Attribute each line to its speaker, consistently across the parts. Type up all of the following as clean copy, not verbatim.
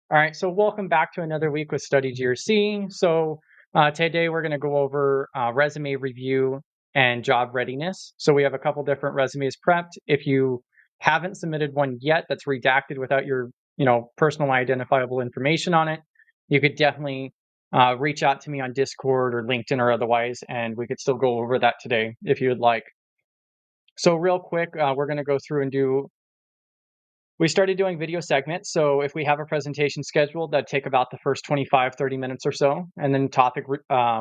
Speaker 1: All right, so welcome back to another week with Study GRC. So today we're going to go over resume review and job readiness. So we have a couple different resumes prepped. If you haven't submitted one yet that's redacted without your personal identifiable information on it, you could definitely reach out to me on Discord or LinkedIn or otherwise, and we could still go over that today if you would like. So real quick, we're going to go through and we started doing video segments. So if we have a presentation scheduled, that'd take about the first 25, 30 minutes or so. And then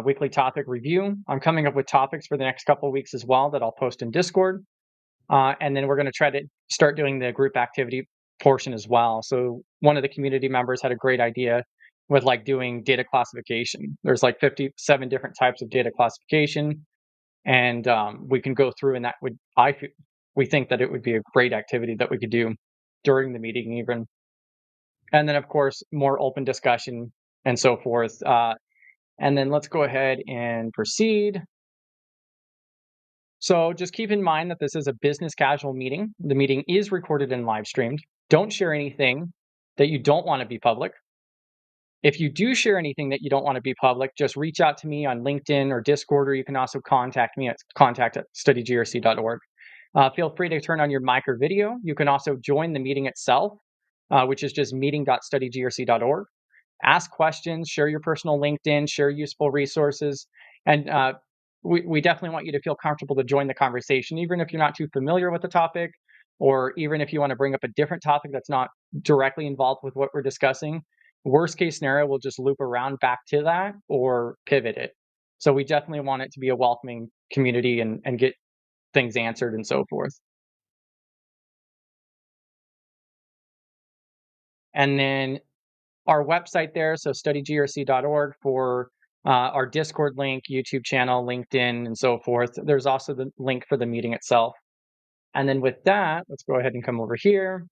Speaker 1: weekly topic review. I'm coming up with topics for the next couple of weeks as well that I'll post in Discord. And then we're going to try to start doing the group activity portion as well. So one of the community members had a great idea with doing data classification. There's 57 different types of data classification. And we can go through, and we think that it would be a great activity that we could do during the meeting even. And then, of course, more open discussion and so forth. And then let's go ahead and proceed. So just keep in mind that this is a business casual meeting. The meeting is recorded and live streamed. Don't share anything that you don't want to be public. If you do share anything that you don't want to be public, just reach out to me on LinkedIn or Discord, or you can also contact me at contact@studygrc.org. Feel free to turn on your mic or video. You can also join the meeting itself, which is just meeting.studygrc.org. Ask questions, share your personal LinkedIn, share useful resources. And we definitely want you to feel comfortable to join the conversation, even if you're not too familiar with the topic, or even if you want to bring up a different topic that's not directly involved with what we're discussing. Worst case scenario, we'll just loop around back to that or pivot it. So we definitely want it to be a welcoming community and get things answered and so forth. And then our website there, so studygrc.org for our Discord link, YouTube channel, LinkedIn, and so forth. There's also the link for the meeting itself. And then with that, let's go ahead and come over here.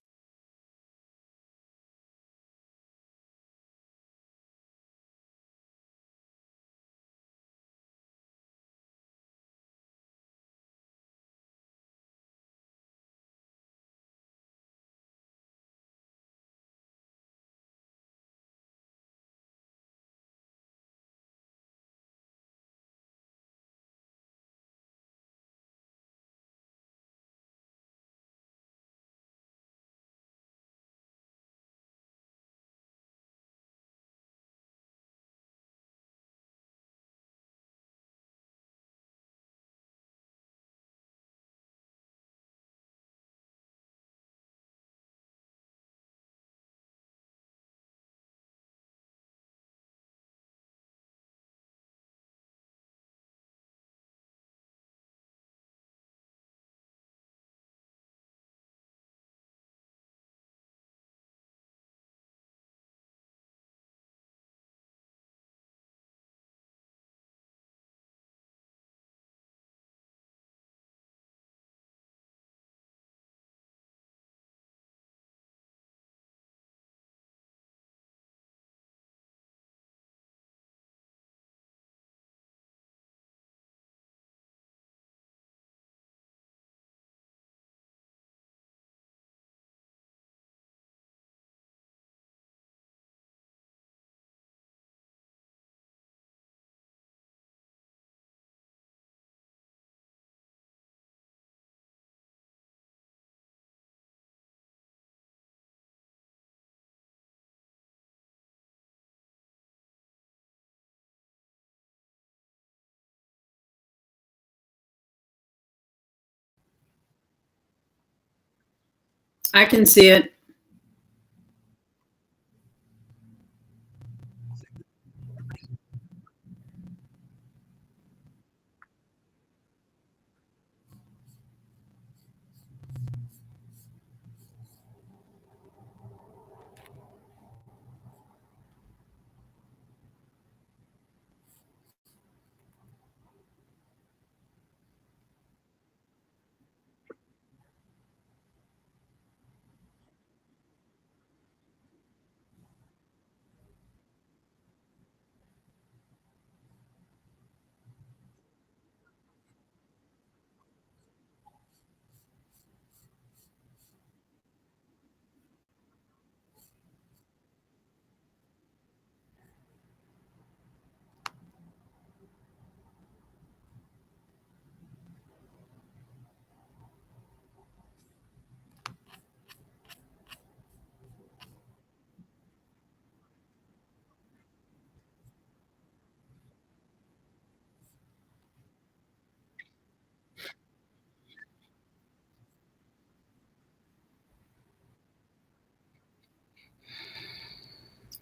Speaker 2: I can see it.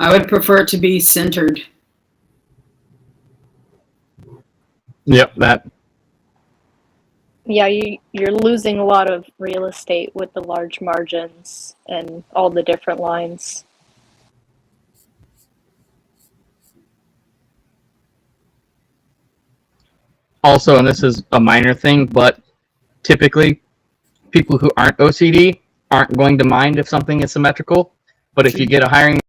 Speaker 2: I would prefer it to be centered.
Speaker 3: Yep, that.
Speaker 4: Yeah, you're losing a lot of real estate with the large margins and all the different lines.
Speaker 3: Also, and this is a minor thing, but typically people who aren't OCD aren't going to mind if something is symmetrical. But if you get a hiring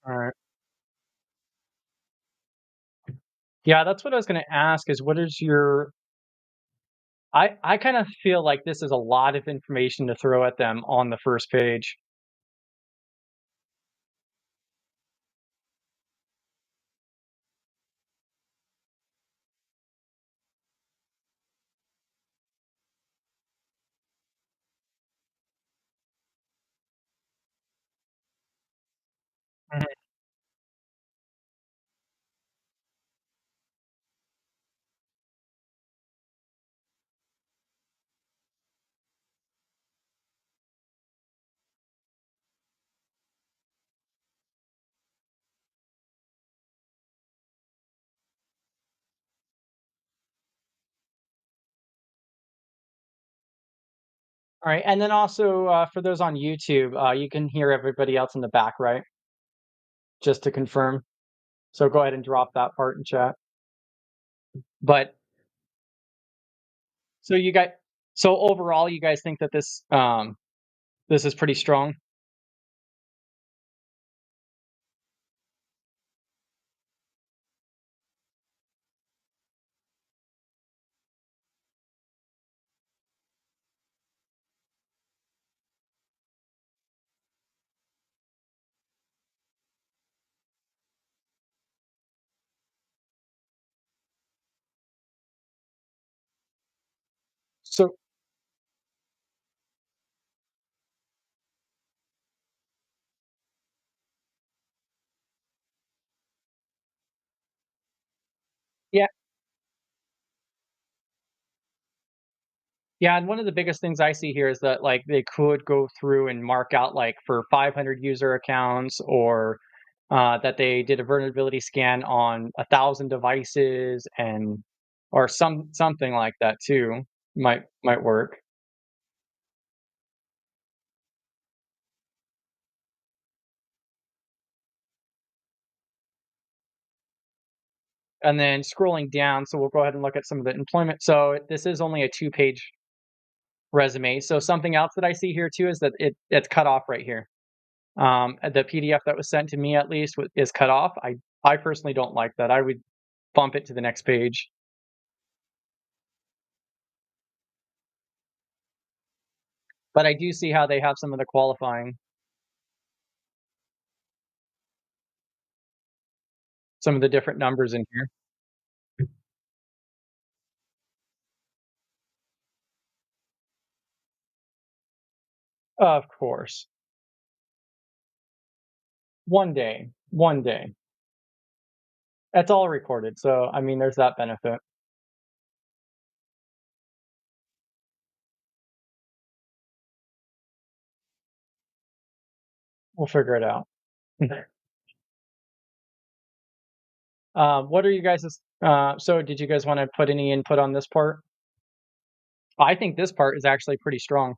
Speaker 1: All right. Yeah, that's what I was going to ask is what is your I kind of feel like this is a lot of information to throw at them on the first page. Mhm. All right, and then also for those on YouTube, you can hear everybody else in the back, right? Just to confirm. So go ahead and drop that part in chat. But so you guys, so overall, you guys think that this is pretty strong. So yeah, yeah, and one of the biggest things I see here is that like they could go through and mark out like for 500 user accounts or that they did a vulnerability scan on 1,000 devices and or something like that too might work. And then scrolling down, so we'll go ahead and look at some of the employment. So this is only a 2-page resume. So something else that I see here too is that it's cut off right here. The PDF that was sent to me at least is cut off. I personally don't like that. I would bump it to the next page. But I do see how they have some of the qualifying, some of the different numbers in here. Of course. One day. That's all recorded. So I mean, there's that benefit. We'll figure it out. What are you guys' so did you guys want to put any input on this part? I think this part is actually pretty strong.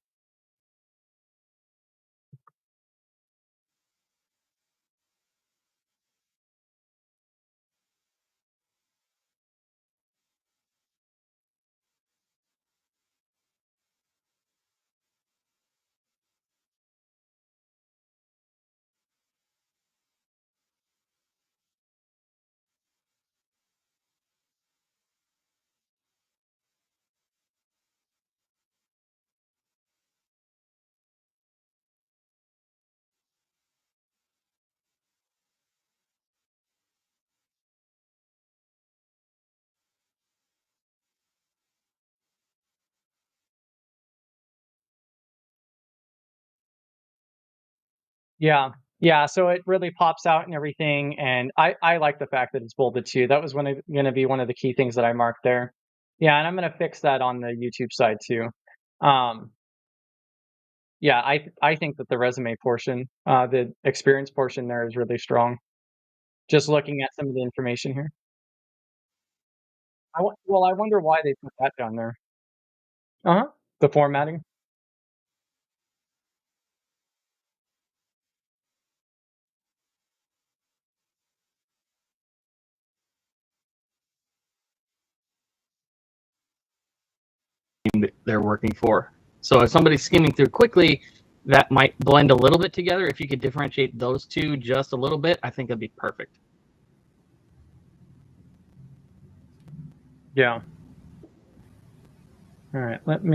Speaker 1: Yeah. Yeah, so it really pops out and everything, and I like the fact that it's bolded too. That was gonna be one of the key things that I marked there. Yeah, and I'm gonna fix that on the YouTube side too. Um, yeah, I think that the resume portion, the experience portion there is really strong. Just looking at some of the information here. Well, I wonder why they put that down there. Uh-huh. The formatting.
Speaker 3: They're working for. So if somebody's skimming through quickly, that might blend a little bit together. If you could differentiate those two just a little bit, I think it'd be perfect.
Speaker 1: Yeah. All right, I'm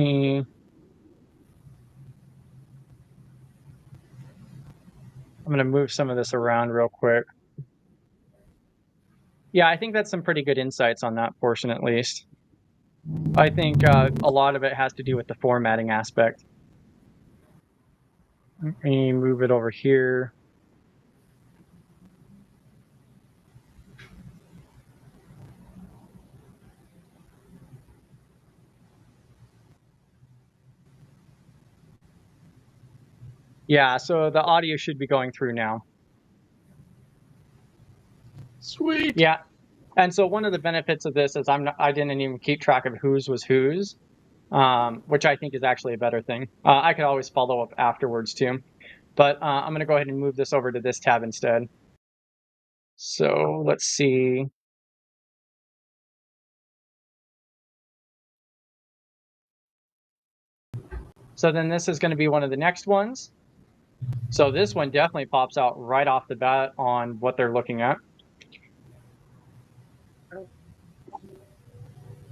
Speaker 1: going to move some of this around real quick. Yeah, I think that's some pretty good insights on that portion, at least. I think a lot of it has to do with the formatting aspect. Let me move it over here. Yeah, so the audio should be going through now.
Speaker 3: Sweet.
Speaker 1: Yeah. And so one of the benefits of this is I didn't even keep track of whose was whose, which I think is actually a better thing. I could always follow up afterwards too. But I'm going to go ahead and move this over to this tab instead. So let's see. So then this is going to be one of the next ones. So this one definitely pops out right off the bat on what they're looking at.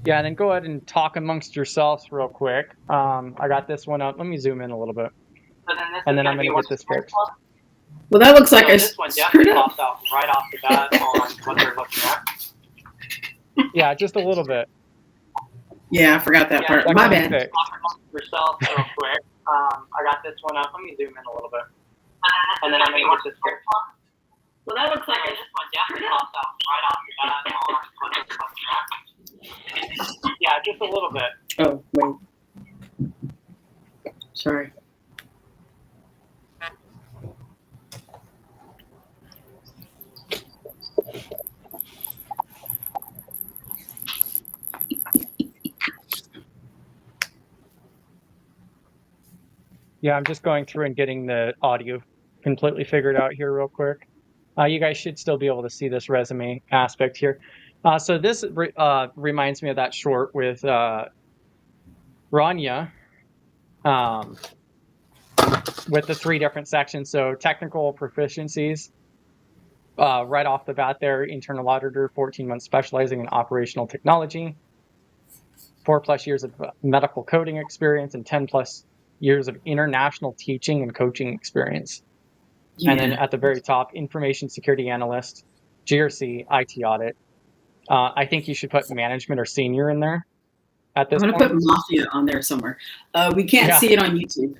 Speaker 1: Yeah, and then go ahead and talk amongst yourselves real quick. I got this one up. Let me zoom in a little bit. And then I'm going to get this fixed.
Speaker 2: Well, that looks like
Speaker 1: So
Speaker 2: I
Speaker 1: this one
Speaker 2: screwed
Speaker 1: definitely
Speaker 2: up.
Speaker 1: pops out right off the bat on what they're looking at. Yeah, just a little bit.
Speaker 2: Yeah, I forgot that part.
Speaker 1: that
Speaker 2: My
Speaker 1: can be
Speaker 2: bad.
Speaker 1: fixed. Talk amongst yourself real quick. I got this one up. Let me zoom in a little bit. And then I'm going to get this fixed.
Speaker 2: Well, that looks like I
Speaker 1: This one definitely pops out right off the bat on what they're looking at. Yeah, just a little bit.
Speaker 2: Oh, wait. Sorry.
Speaker 1: Yeah, I'm just going through and getting the audio completely figured out here real quick. You guys should still be able to see this resume aspect here. So this reminds me of that short with Rania with the 3 different sections. So technical proficiencies, right off the bat there, internal auditor, 14 months specializing in operational technology, 4+ years of medical coding experience, and 10+ years of international teaching and coaching experience.
Speaker 2: Yeah.
Speaker 1: And then at the very top, information security analyst, GRC, IT audit. I think you should put management or senior in there at
Speaker 2: I'm
Speaker 1: this
Speaker 2: going to
Speaker 1: point.
Speaker 2: put Mafia on there somewhere. We can't see it on YouTube.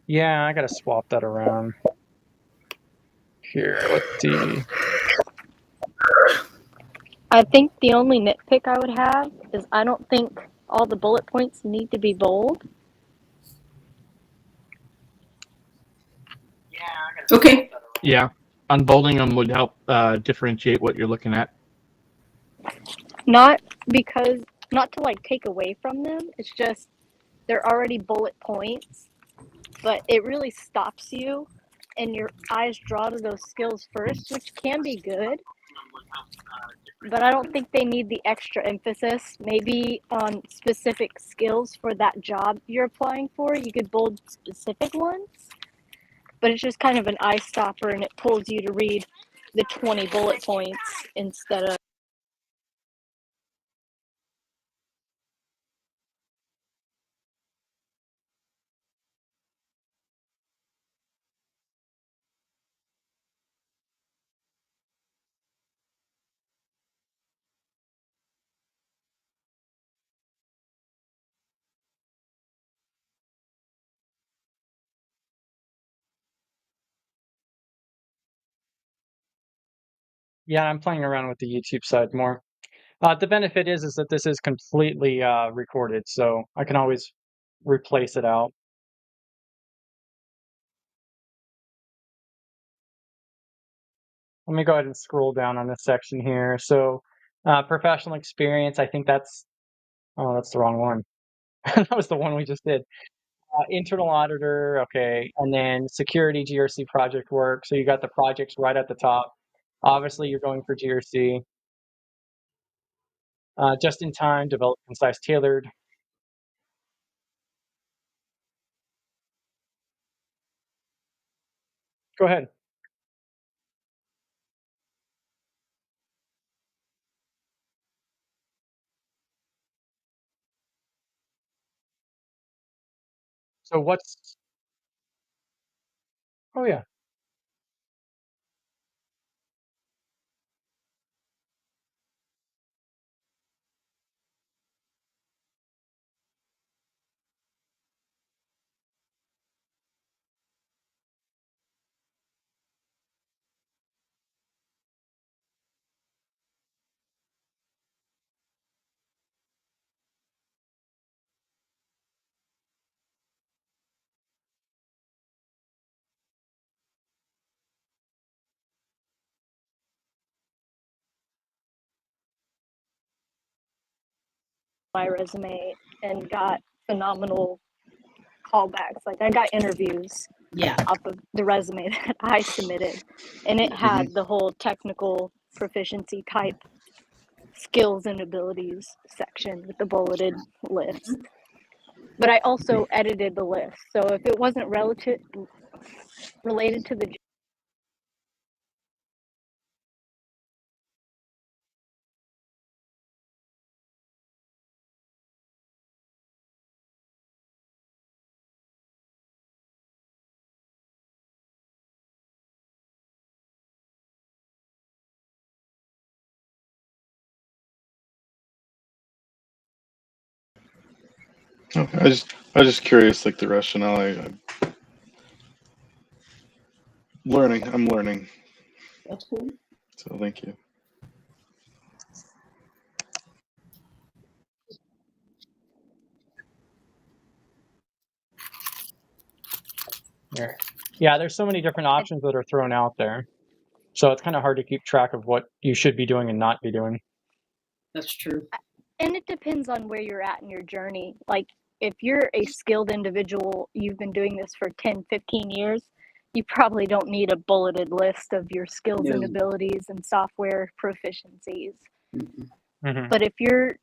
Speaker 1: Yeah, I got to swap that around. Here, let's see.
Speaker 4: I think the only nitpick I would have is I don't think all the bullet points need to be bold.
Speaker 1: Yeah, I got to
Speaker 2: Okay.
Speaker 1: swap that around.
Speaker 3: Yeah, unbolding them would help differentiate what you're looking at.
Speaker 4: Not to like take away from them. It's just they're already bullet points, but it really stops you and your eyes draw to those skills first, which can be good. But I don't think they need the extra emphasis. Maybe on specific skills for that job you're applying for, you could bold specific ones. But it's just kind of an eye stopper, and it pulls you to read the 20 bullet points instead of.
Speaker 1: Yeah, I'm playing around with the YouTube side more. The benefit is that this is completely recorded, so I can always replace it out. Let me go ahead and scroll down on this section here. So professional experience, I think that's the wrong one. That was the one we just did. Internal auditor, okay. And then security GRC project work. So you got the projects right at the top. Obviously, you're going for GRC. Just in time, develop, concise, tailored. Go ahead. So what's? Oh yeah.
Speaker 4: My resume and got phenomenal callbacks. Like I got interviews off of the resume that I submitted, and it had the whole technical proficiency type skills and abilities section with the bulleted list. But I also edited the list, so if it wasn't related to the
Speaker 5: Okay, I was just curious, like the rationale. I'm learning. I'm learning.
Speaker 2: That's cool.
Speaker 5: So thank you.
Speaker 1: Yeah, there's so many different options that are thrown out there. So it's kind of hard to keep track of what you should be doing and not be doing.
Speaker 2: That's true.
Speaker 4: And it depends on where you're at in your journey. Like if you're a skilled individual, you've been doing this for 10, 15 years, you probably don't need a bulleted list of your skills and abilities and software proficiencies.
Speaker 1: Mm-hmm.
Speaker 4: But if you're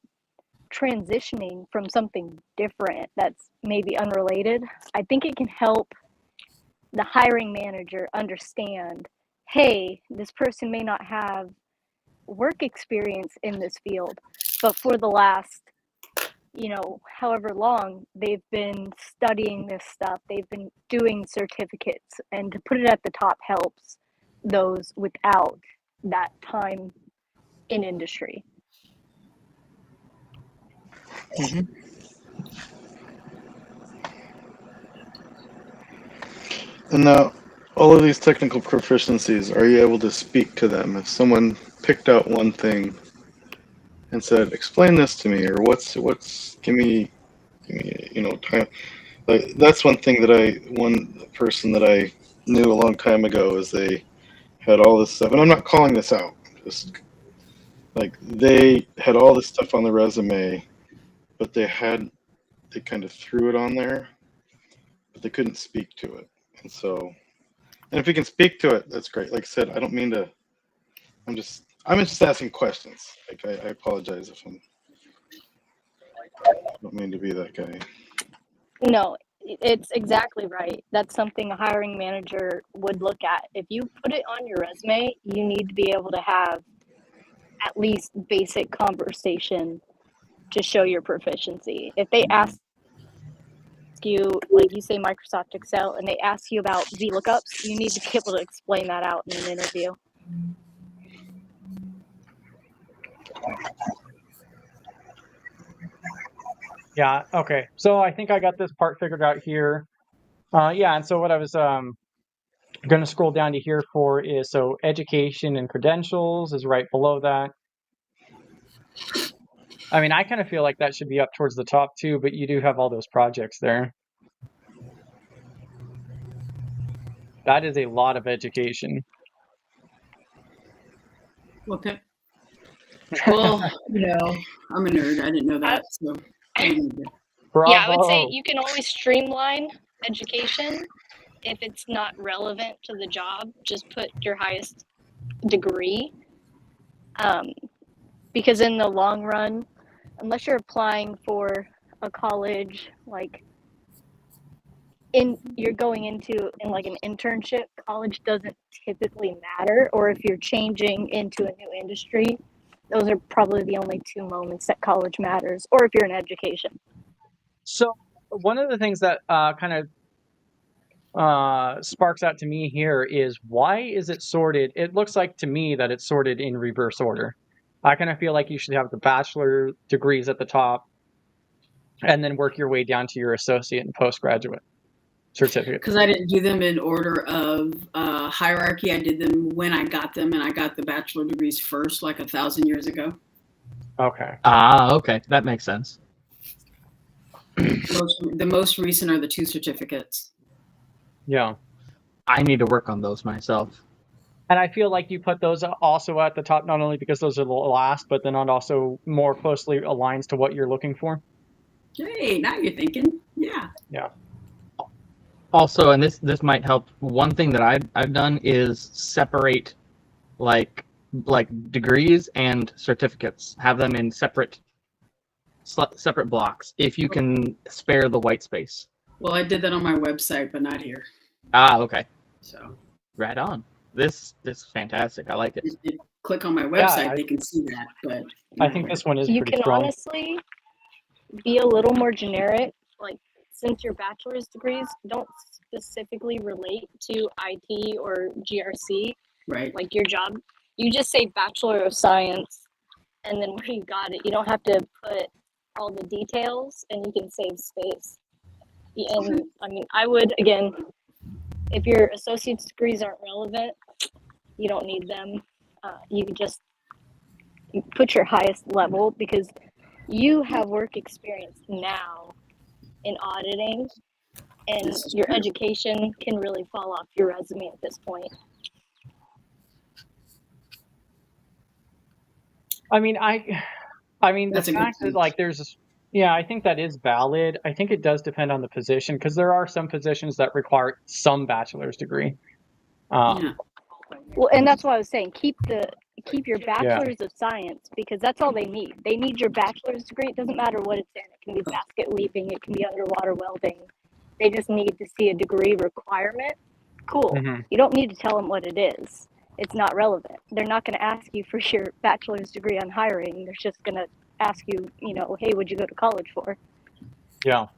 Speaker 4: transitioning from something different that's maybe unrelated, I think it can help the hiring manager understand, hey, this person may not have work experience in this field, but for the last, however long they've been studying this stuff, they've been doing certificates, and to put it at the top helps those without that time in industry.
Speaker 5: And now, all of these technical proficiencies, are you able to speak to them? If someone picked out one thing and said, "Explain this to me," or give me, time. Like that's one thing that one person that I knew a long time ago is they had all this stuff, and I'm not calling this out. Just like they had all this stuff on the resume, but they kind of threw it on there, but they couldn't speak to it, and so. And if you can speak to it, that's great. Like I said, I don't mean to. I'm just asking questions. Like I apologize if I don't mean to be that guy.
Speaker 4: No, it's exactly right. That's something a hiring manager would look at. If you put it on your resume, you need to be able to have at least basic conversation to show your proficiency. If they ask you, like you say Microsoft Excel, and they ask you about VLOOKUPs, you need to be able to explain that out in an interview.
Speaker 1: Yeah, okay. So I think I got this part figured out here. Yeah, and so what I was going to scroll down to here for is, so education and credentials is right below that. I mean, I kind of feel like that should be up towards the top too, but you do have all those projects there. That is a lot of education.
Speaker 2: Okay. Well, I'm a nerd. I didn't know that. So
Speaker 1: Bravo.
Speaker 4: Yeah, I would say you can always streamline education if it's not relevant to the job. Just put your highest degree, because in the long run, unless you're applying for a college like you're going into in like an internship, college doesn't typically matter. Or if you're changing into a new industry, those are probably the only two moments that college matters, or if you're in education.
Speaker 1: So one of the things that kind of sparks out to me here is, why is it sorted? It looks like to me that it's sorted in reverse order. I kind of feel like you should have the bachelor degrees at the top and then work your way down to your associate and postgraduate certificate.
Speaker 2: Because I didn't do them in order of hierarchy. I did them when I got them, and I got the bachelor degrees first, like 1,000 years ago.
Speaker 1: Okay.
Speaker 3: Okay. That makes sense.
Speaker 2: The most recent are the 2 certificates.
Speaker 1: Yeah.
Speaker 3: I need to work on those myself.
Speaker 1: And I feel like you put those also at the top, not only because those are the last, but then it also more closely aligns to what you're looking for.
Speaker 2: Hey, now you're thinking. Yeah.
Speaker 1: Yeah.
Speaker 3: Also, and this might help. One thing that I've done is separate like degrees and certificates. Have them in separate blocks if you can spare the white space.
Speaker 2: Well, I did that on my website, but not here.
Speaker 3: Okay.
Speaker 2: So
Speaker 3: Right on. This is fantastic. I like it.
Speaker 2: if they click on my website,
Speaker 1: I-
Speaker 2: they can see that. But
Speaker 1: I think this one is
Speaker 4: You
Speaker 1: pretty
Speaker 4: can
Speaker 1: strong.
Speaker 4: honestly be a little more generic. Like, since your bachelor's degrees don't specifically relate to IT or GRC,
Speaker 2: right.
Speaker 4: like your job, you just say Bachelor of Science, and then where you got it, you don't have to put all the details, and you can save space. And I mean, I would, again, if your associate's degrees aren't relevant, you don't need them. You can just put your highest level, because you have work experience now in auditing, and
Speaker 2: This is
Speaker 4: your
Speaker 2: true.
Speaker 4: education can really fall off your resume at this point.
Speaker 1: I mean, the
Speaker 2: That's a good
Speaker 1: fact that
Speaker 2: point.
Speaker 1: like I think that is valid. I think it does depend on the position, because there are some positions that require some bachelor's degree.
Speaker 2: Yeah.
Speaker 4: Well, and that's why I was saying keep your bachelor's of science, because that's all they need. They need your bachelor's degree. It doesn't matter what it's in. It can be basket weaving. It can be underwater welding. They just need to see a degree requirement. Cool.
Speaker 1: Mhm.
Speaker 4: You don't need to tell them what it is. It's not relevant. They're not going to ask you for your bachelor's degree on hiring. They're just going to ask you, hey, what'd you go to college for?
Speaker 1: Yeah.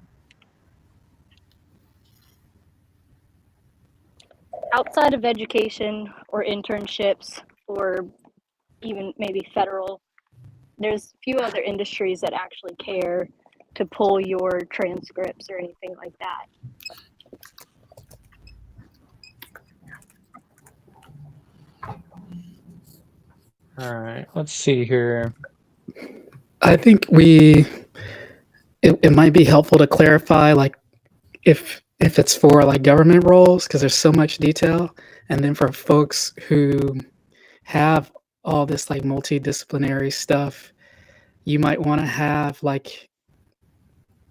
Speaker 4: Outside of education or internships, or even maybe federal, there's a few other industries that actually care to pull your transcripts or anything like that.
Speaker 1: All right. Let's see here.
Speaker 6: I think it might be helpful to clarify, like, if it's for like government roles, because there's so much detail, and then for folks who have all this like multidisciplinary stuff, you might want to have like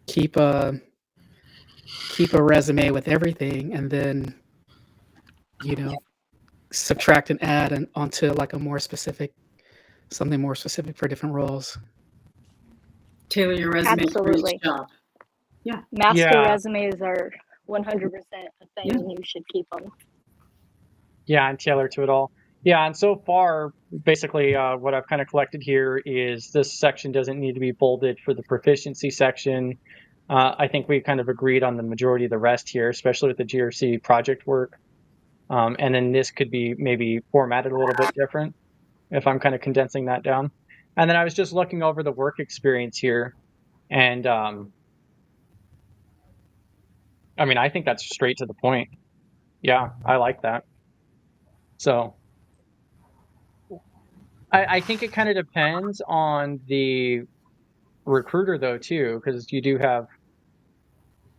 Speaker 6: keep a resume with everything, and then subtract and add onto like something more specific for different roles.
Speaker 2: Tailor your resume for
Speaker 4: Absolutely.
Speaker 2: each job.
Speaker 4: Master
Speaker 1: Yeah.
Speaker 4: resumes are 100% a thing,
Speaker 2: Yeah.
Speaker 4: and you should keep them.
Speaker 1: Yeah, and tailor to it all. Yeah, and so far, basically, what I've kind of collected here is this section doesn't need to be bolded for the proficiency section. I think we kind of agreed on the majority of the rest here, especially with the GRC project work. And then this could be maybe formatted a little bit different if I'm kind of condensing that down. And then I was just looking over the work experience here, and I mean, I think that's straight to the point. Yeah, I like that. So I think it kind of depends on the recruiter, though, too, because you do have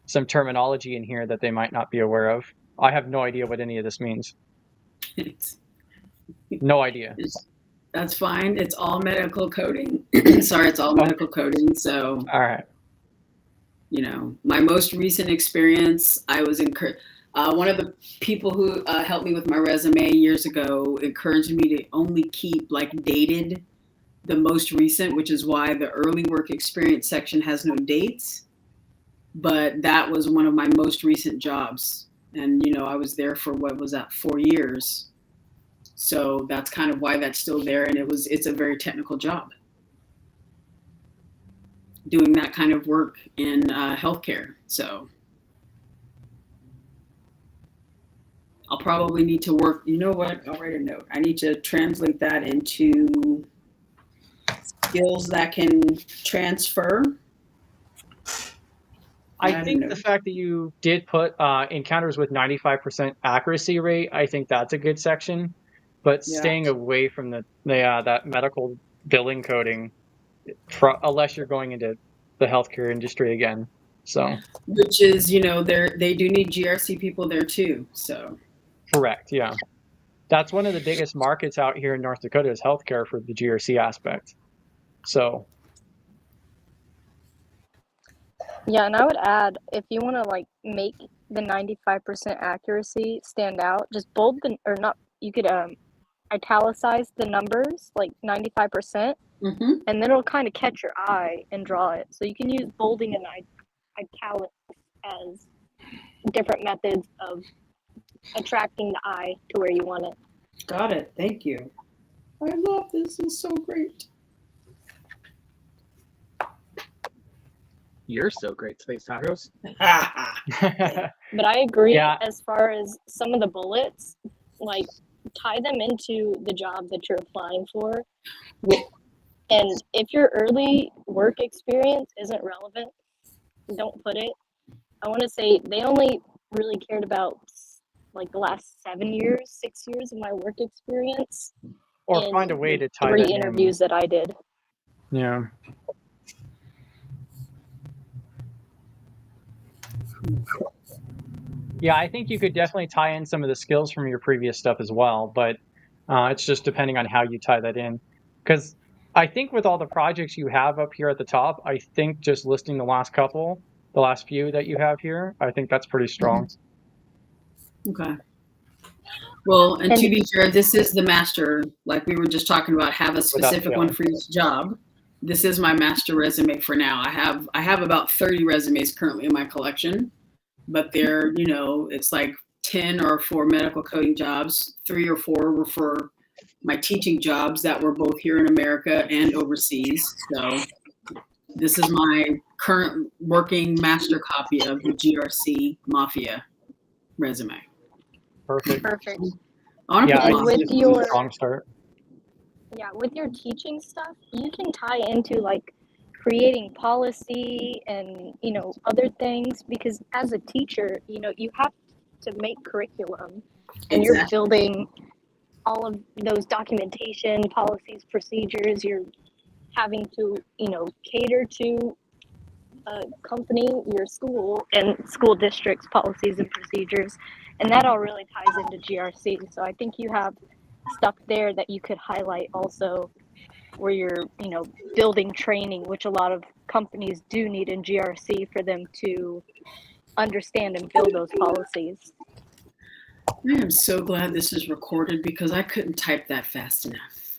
Speaker 1: some terminology in here that they might not be aware of. I have no idea what any of this means. No idea.
Speaker 2: That's fine. It's all medical coding. Sorry, it's all medical coding. So,
Speaker 1: All right.
Speaker 2: My most recent experience, I was one of the people who helped me with my resume years ago encouraged me to only keep dated the most recent, which is why the early work experience section has no dates. but that was one of my most recent jobs. And, I was there for, what was that, 4 years. So that's kind of why that's still there. And it's a very technical job, doing that kind of work in healthcare. So I'll probably need to work, you know what, I'll write a note. I need to translate that into skills that can transfer.
Speaker 1: I think the fact that you did put encounters with 95% accuracy rate, I think that's a good section. But staying away from that medical billing coding, unless you're going into the healthcare industry again. So,
Speaker 2: which is, they do need GRC people there too. So,
Speaker 1: correct, yeah. That's one of the biggest markets out here in North Dakota is healthcare for the GRC aspect. So.
Speaker 4: Yeah, and I would add, if you want to like make the 95% accuracy stand out, just bold you could italicize the numbers like 95%, and then it'll kind of catch your eye and draw it. So you can use bolding and italics as different methods of attracting the eye to where you want it.
Speaker 2: Got it. Thank you. I love this. It's so great.
Speaker 3: You're so great, Space Tacos.
Speaker 4: But I agree, as far as some of the bullets, like tie them into the job that you're applying for. And if your early work experience isn't relevant, don't put it. I want to say they only really cared about like the last 6 years of my work experience.
Speaker 1: Or find a way to tie
Speaker 4: 3 interviews that I did.
Speaker 1: Yeah. Yeah, I think you could definitely tie in some of the skills from your previous stuff as well, but it's just depending on how you tie that in. Because I think with all the projects you have up here at the top, I think just listing the last few that you have here, I think that's pretty strong.
Speaker 2: Okay. Well, and to be fair, this is the master, like we were just talking about, have a specific one for each job. This is my master resume for now. I have about 30 resumes currently in my collection, but they're, it's like 10 or 4 medical coding jobs, 3 or 4 were for my teaching jobs that were both here in America and overseas. So this is my current working master copy of the GRC Mafia resume.
Speaker 1: Perfect.
Speaker 4: And with your
Speaker 1: strong start.
Speaker 4: Yeah, with your teaching stuff, you can tie into like creating policy and, other things, because as a teacher, you have to make curriculum and you're building all of those documentation, policies, procedures. You're having to, cater to a company, your school, and school districts' policies and procedures. And that all really ties into GRC. So I think you have stuff there that you could highlight also, where you're, building training, which a lot of companies do need in GRC for them to understand and build those policies.
Speaker 2: I am so glad this is recorded because I couldn't type that fast enough.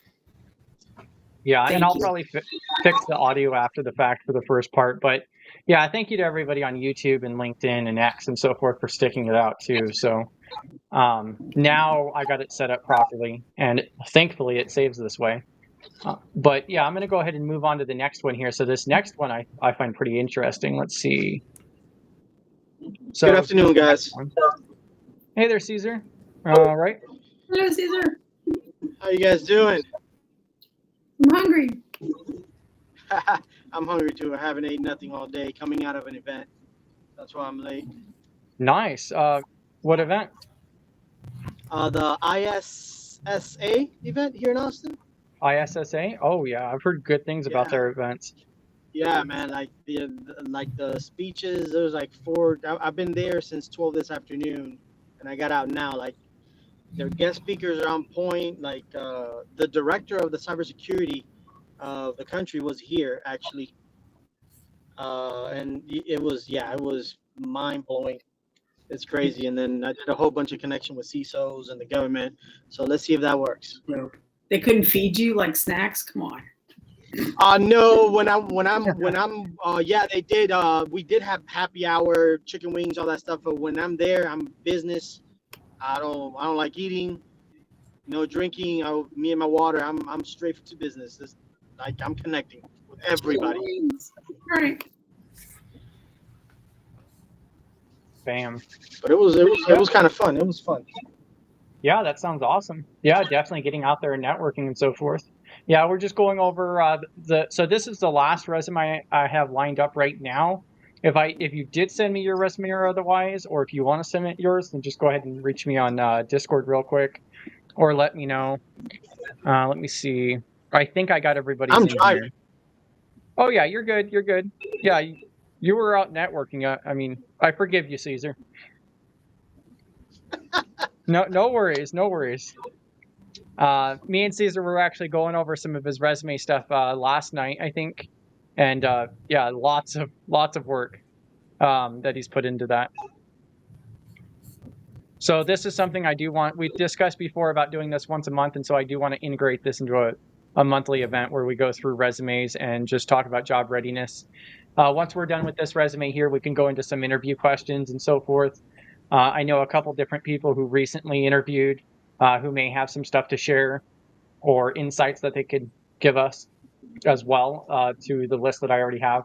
Speaker 1: Yeah, and I'll probably fix the audio after the fact for the first part. But yeah, thank you to everybody on YouTube and LinkedIn and X and so forth for sticking it out too. So now I got it set up properly, and thankfully it saves this way. But yeah, I'm going to go ahead and move on to the next one here. So this next one I find pretty interesting. Let's see. So,
Speaker 7: good afternoon, guys.
Speaker 1: Hey there, Caesar. All right.
Speaker 2: Hello, Caesar.
Speaker 7: How you guys doing?
Speaker 2: I'm hungry.
Speaker 7: I'm hungry too. I haven't ate nothing all day, coming out of an event. That's why I'm late.
Speaker 1: Nice. What event?
Speaker 7: The ISSA event here in Austin.
Speaker 1: ISSA? Oh yeah, I've heard good things about their events.
Speaker 7: Yeah, man. Like the speeches. There's like 4. I've been there since 12 this afternoon, and I got out now. Like their guest speakers are on point. Like the director of the cybersecurity of the country was here actually, and it was mind blowing. It's crazy. And then I did a whole bunch of connection with CISOs and the government. So let's see if that works.
Speaker 2: They couldn't feed you like snacks? Come on.
Speaker 7: No, yeah, they did. We did have happy hour, chicken wings, all that stuff. But when I'm there, I'm business. I don't like eating, no drinking. Me and my water. I'm straight to business. Like I'm connecting with everybody.
Speaker 2: Right.
Speaker 1: Bam.
Speaker 7: But it was kind of fun. It was fun.
Speaker 1: Yeah, that sounds awesome. Yeah, definitely getting out there and networking and so forth. Yeah, we're just going over so this is the last resume I have lined up right now. If you did send me your resume or otherwise, or if you want to send it yours, then just go ahead and reach me on Discord real quick, or let me know. Let me see. I think I got everybody's
Speaker 7: I'm
Speaker 1: in
Speaker 7: driving.
Speaker 1: here. Oh yeah, you're good. You're good. Yeah, you were out networking. I mean, I forgive you, Caesar. No worries. No worries. Me and Caesar were actually going over some of his resume stuff last night, I think, and yeah, lots of work that he's put into that. So this is something I do want. We discussed before about doing this once a month, and so I do want to integrate this into a monthly event where we go through resumes and just talk about job readiness. Once we're done with this resume here, we can go into some interview questions and so forth. I know a couple different people who recently interviewed who may have some stuff to share or insights that they could give us as well to the list that I already have.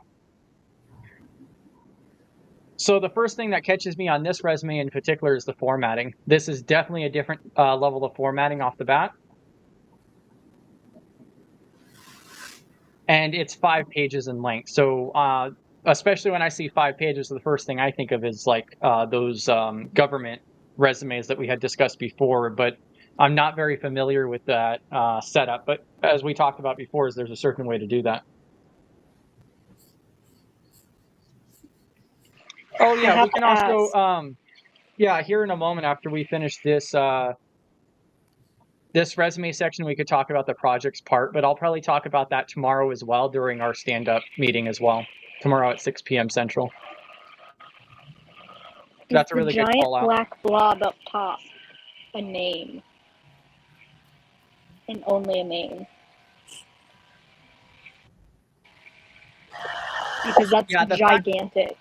Speaker 1: So the first thing that catches me on this resume in particular is the formatting. This is definitely a different level of formatting off the bat. And it's 5 pages in length. So especially when I see 5 pages, the first thing I think of is like those government resumes that we had discussed before. But I'm not very familiar with that setup. But as we talked about before, there's a certain way to do that. Oh yeah, we can also yeah, here in a moment after we finish this this resume section, we could talk about the projects part, but I'll probably talk about that tomorrow as well during our stand-up meeting as well. Tomorrow at 6 p.m. Central. That's a really good call out.
Speaker 4: Giant black blob up top a name, and only a name, because that's gigantic.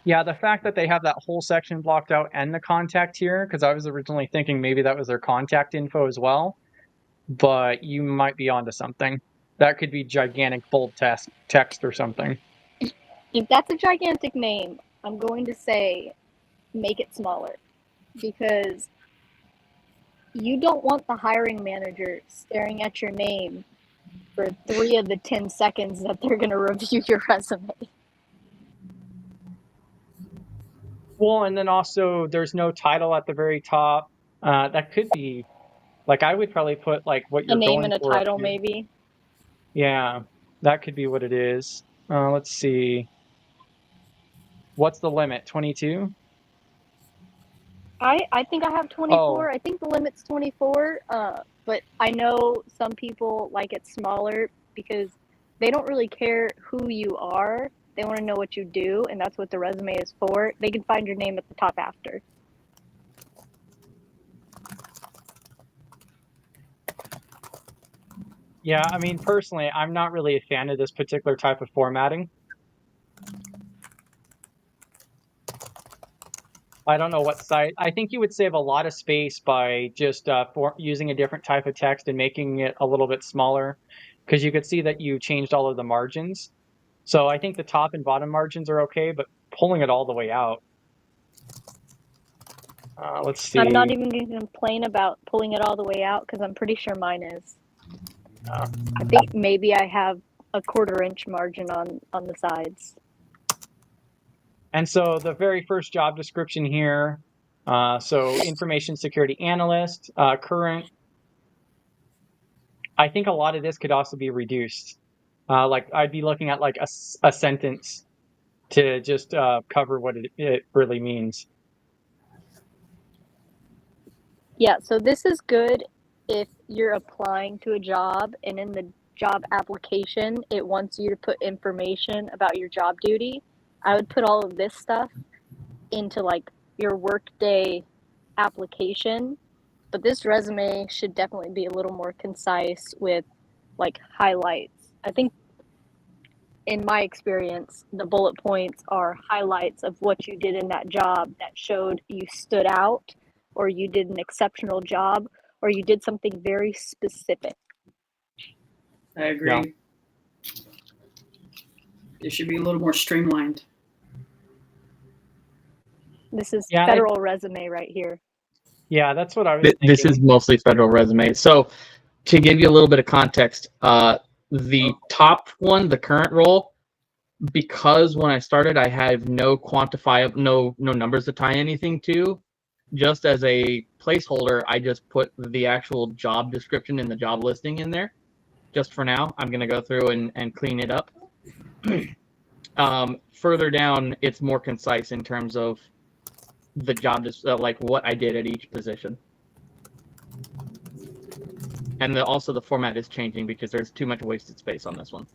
Speaker 1: Yeah, the fact that they have that whole section blocked out and the contact here, because I was originally thinking maybe that was their contact info as well, but you might be onto something. That could be gigantic bold text or something.
Speaker 4: If that's a gigantic name, I'm going to say make it smaller, because you don't want the hiring manager staring at your name for 3 of the 10 seconds that they're going to review your resume.
Speaker 1: Well, and then also there's no title at the very top. That could be, like, I would probably put like what you're going for.
Speaker 4: A name and a title, maybe.
Speaker 1: Yeah, that could be what it is. Let's see. What's the limit? 22?
Speaker 4: I think I have 24. I think the limit's 24. But I know some people like it smaller because they don't really care who you are. They want to know what you do, and that's what the resume is for. They can find your name at the top after.
Speaker 1: Yeah, I mean, personally, I'm not really a fan of this particular type of formatting. I don't know what site. I think you would save a lot of space by just using a different type of text and making it a little bit smaller, because you could see that you changed all of the margins. So I think the top and bottom margins are okay, but pulling it all the way out. Let's see.
Speaker 4: I'm not even going to complain about pulling it all the way out because I'm pretty sure mine is. I think maybe I have a 1/4 inch margin on the sides.
Speaker 1: And so the very first job description here, so information security analyst, current. I think a lot of this could also be reduced. Like I'd be looking at like a sentence to just cover what it really means.
Speaker 4: Yeah, so this is good if you're applying to a job and in the job application, it wants you to put information about your job duty. I would put all of this stuff into like your workday application, but this resume should definitely be a little more concise with like highlights I think in my experience, the bullet points are highlights of what you did in that job that showed you stood out, or you did an exceptional job, or you did something very specific.
Speaker 2: I agree.
Speaker 1: Yeah.
Speaker 2: It should be a little more streamlined.
Speaker 4: This is
Speaker 1: Yeah,
Speaker 4: federal resume right here.
Speaker 1: Yeah, that's what I was thinking.
Speaker 3: This is mostly federal resumes. So to give you a little bit of context, the top one, the current role, because when I started, I have no quantifiable, no numbers to tie anything to. Just as a placeholder, I just put the actual job description and the job listing in there. Just for now, I'm going to go through and clean it up. Further down, it's more concise in terms of the job, like what I did at each position. And also the format is changing because there's too much wasted space on this one.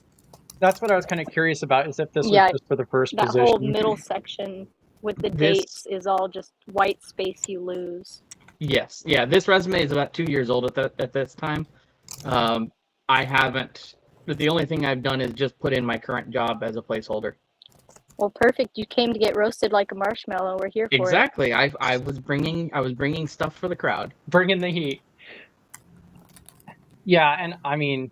Speaker 1: That's what I was kind of curious about, is if this was
Speaker 4: Yeah,
Speaker 1: just for the first
Speaker 4: That
Speaker 1: position.
Speaker 4: whole middle section with the dates is all just white space you lose.
Speaker 3: Yes, yeah. This resume is about 2 years old at this time. I haven't. The only thing I've done is just put in my current job as a placeholder.
Speaker 4: Well, perfect. You came to get roasted like a marshmallow. We're here for
Speaker 3: Exactly. I was bringing stuff for the crowd.
Speaker 1: Bringing the heat. Yeah, and I mean,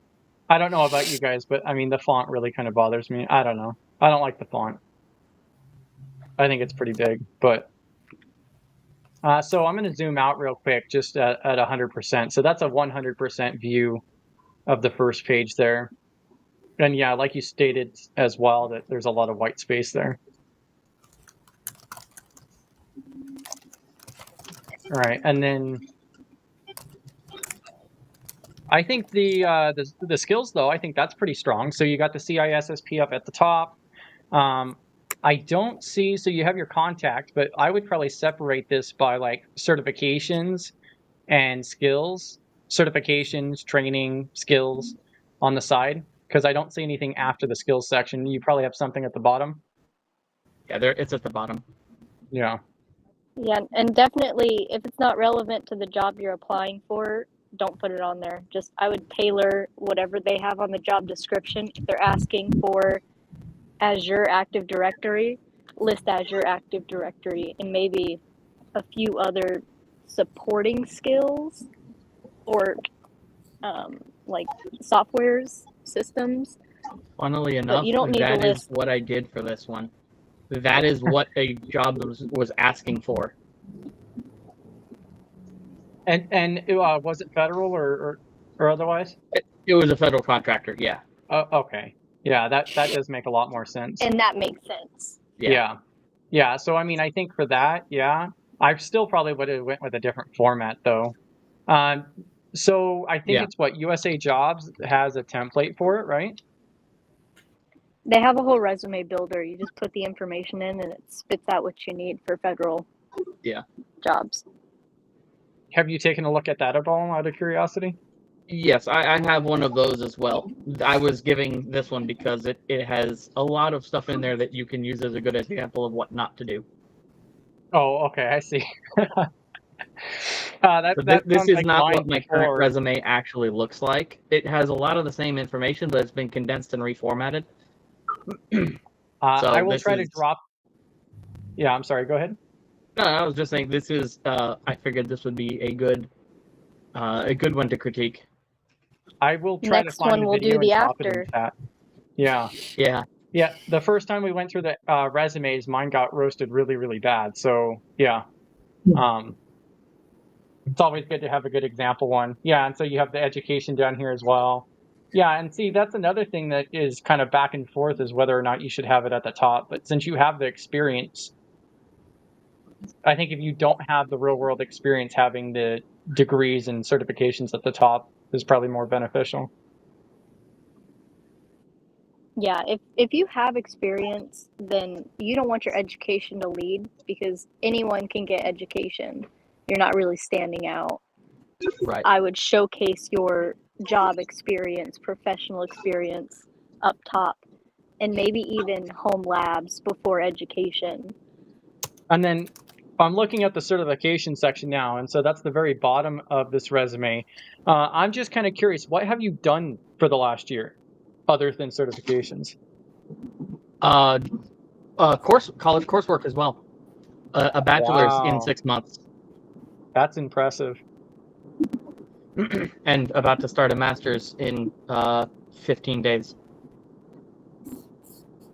Speaker 1: I don't know about you guys, but I mean, the font really kind of bothers me. I don't know. I don't like the font. I think it's pretty big, but so I'm going to zoom out real quick, just at 100%. So that's a 100% view of the first page there. And yeah, like you stated as well, that there's a lot of white space there. All right, and then I think the skills, though, I think that's pretty strong. So you got the CISSP up at the top. I don't see, so you have your contact, but I would probably separate this by like certifications and skills. Certifications, training, skills on the side, because I don't see anything after the skills section. You probably have something at the bottom.
Speaker 3: Yeah, it's at the bottom.
Speaker 1: Yeah.
Speaker 4: Yeah, and definitely, if it's not relevant to the job you're applying for, don't put it on there. Just, I would tailor whatever they have on the job description. If they're asking for Azure Active Directory, list Azure Active Directory and maybe a few other supporting skills or like softwares, systems.
Speaker 3: Funnily enough,
Speaker 4: you don't need
Speaker 3: that
Speaker 4: to
Speaker 3: is
Speaker 4: list.
Speaker 3: what I did for this one. That is what a job was asking for.
Speaker 1: And was it federal or otherwise?
Speaker 3: It was a federal contractor, yeah.
Speaker 1: Okay. Yeah, that does make a lot more sense.
Speaker 4: And that makes sense.
Speaker 1: Yeah. So I mean, I think for that, yeah, I still probably would have went with a different format though. So I think it's what USA Jobs has a template for it, right?
Speaker 4: They have a whole resume builder. You just put the information in and it spits out what you need for federal jobs.
Speaker 1: Have you taken a look at that at all, out of curiosity?
Speaker 3: Yes, I have one of those as well. I was giving this one because it has a lot of stuff in there that you can use as a good example of what not to do.
Speaker 1: Oh, okay, I see.
Speaker 3: This is not what my current resume actually looks like. It has a lot of the same information, but it's been condensed and reformatted.
Speaker 1: I will try to drop. Yeah, I'm sorry. Go ahead.
Speaker 3: No, I was just saying this is. I figured this would be a good one to critique.
Speaker 1: I will try to find the video and drop it in chat. Yeah. The first time we went through the resumes, mine got roasted really, really bad. So yeah, it's always good to have a good example one. Yeah, and so you have the education down here as well. Yeah, and see, that's another thing that is kind of back and forth, is whether or not you should have it at the top. But since you have the experience, I think if you don't have the real world experience, having the degrees and certifications at the top is probably more beneficial.
Speaker 4: Yeah, if you have experience, then you don't want your education to lead, because anyone can get education. You're not really standing out.
Speaker 3: Right.
Speaker 4: I would showcase your job experience, professional experience up top, and maybe even home labs before education.
Speaker 1: And then I'm looking at the certification section now, and so that's the very bottom of this resume. I'm just kind of curious, what have you done for the last year? other than certifications?
Speaker 3: College coursework as well. A bachelor's in
Speaker 1: Wow.
Speaker 3: 6 months,
Speaker 1: That's impressive.
Speaker 3: and about to start a master's in 15 days.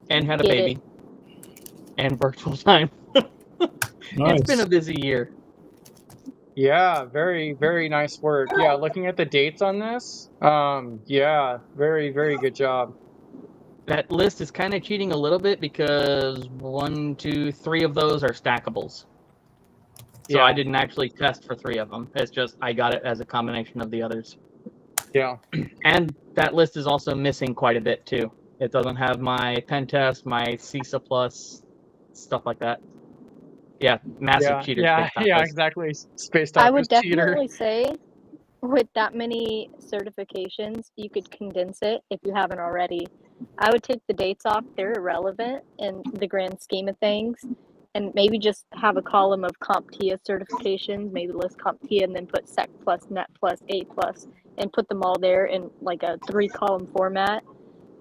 Speaker 3: And had a
Speaker 4: Get
Speaker 3: baby. And virtual time.
Speaker 6: Nice.
Speaker 3: It's been a busy year.
Speaker 1: Yeah, very, very nice work. Yeah, looking at the dates on this, yeah, very, very good job.
Speaker 3: That list is kind of cheating a little bit because 1, 2, 3 of those are stackables. So
Speaker 1: Yeah.
Speaker 3: I didn't actually test for 3 of them. It's just I got it as a combination of the others.
Speaker 1: Yeah.
Speaker 3: And that list is also missing quite a bit too. It doesn't have my pen test, my CISA plus, stuff like that. Yeah, massive cheater.
Speaker 1: Yeah,
Speaker 3: Space
Speaker 1: yeah,
Speaker 3: list.
Speaker 1: exactly. Space
Speaker 4: I
Speaker 1: Top
Speaker 4: would
Speaker 1: is cheater.
Speaker 4: definitely say with that many certifications, you could condense it if you haven't already. I would take the dates off. They're irrelevant in the grand scheme of things. And maybe just have a column of CompTIA certifications, maybe list CompTIA and then put Sec plus, Net plus, A plus, and put them all there in like a 3-column format.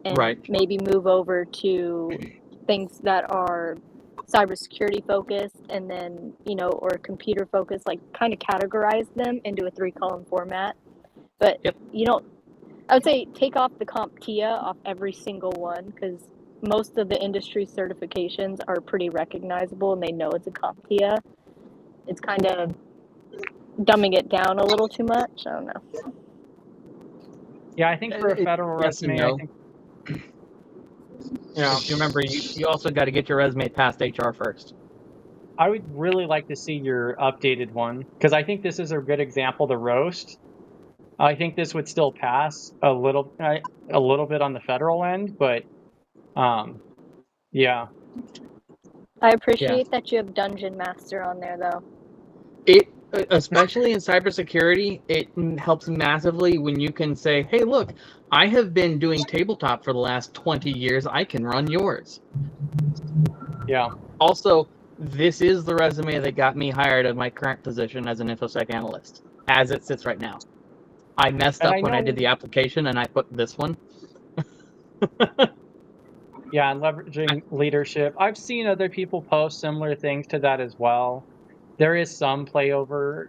Speaker 4: And
Speaker 3: Right.
Speaker 4: maybe move over to things that are cybersecurity focused and then, or computer focused, like kind of categorize them into a 3-column format. But
Speaker 3: Yep.
Speaker 4: I would say take off the CompTIA off every single one because most of the industry certifications are pretty recognizable and they know it's a CompTIA. It's kind of dumbing it down a little too much. I don't know.
Speaker 1: Yeah, I think for a federal
Speaker 3: yes and
Speaker 1: resume,
Speaker 3: no.
Speaker 1: I think. Yeah,
Speaker 3: You remember, you also got to get your resume past HR first.
Speaker 1: I would really like to see your updated one because I think this is a good example to roast. I think this would still pass a little bit on the federal end, but yeah.
Speaker 4: I appreciate that you have Dungeon Master on there though.
Speaker 3: It, especially in cybersecurity, it helps massively when you can say, hey, look, I have been doing tabletop for the last 20 years. I can run yours.
Speaker 1: Yeah.
Speaker 3: Also, this is the resume that got me hired at my current position as an InfoSec analyst, as it sits right now. I messed
Speaker 1: And
Speaker 3: up
Speaker 1: I
Speaker 3: when I
Speaker 1: know-
Speaker 3: did the application, and I put this one.
Speaker 1: Yeah, and leveraging leadership. I've seen other people post similar things to that as well. There is some playover.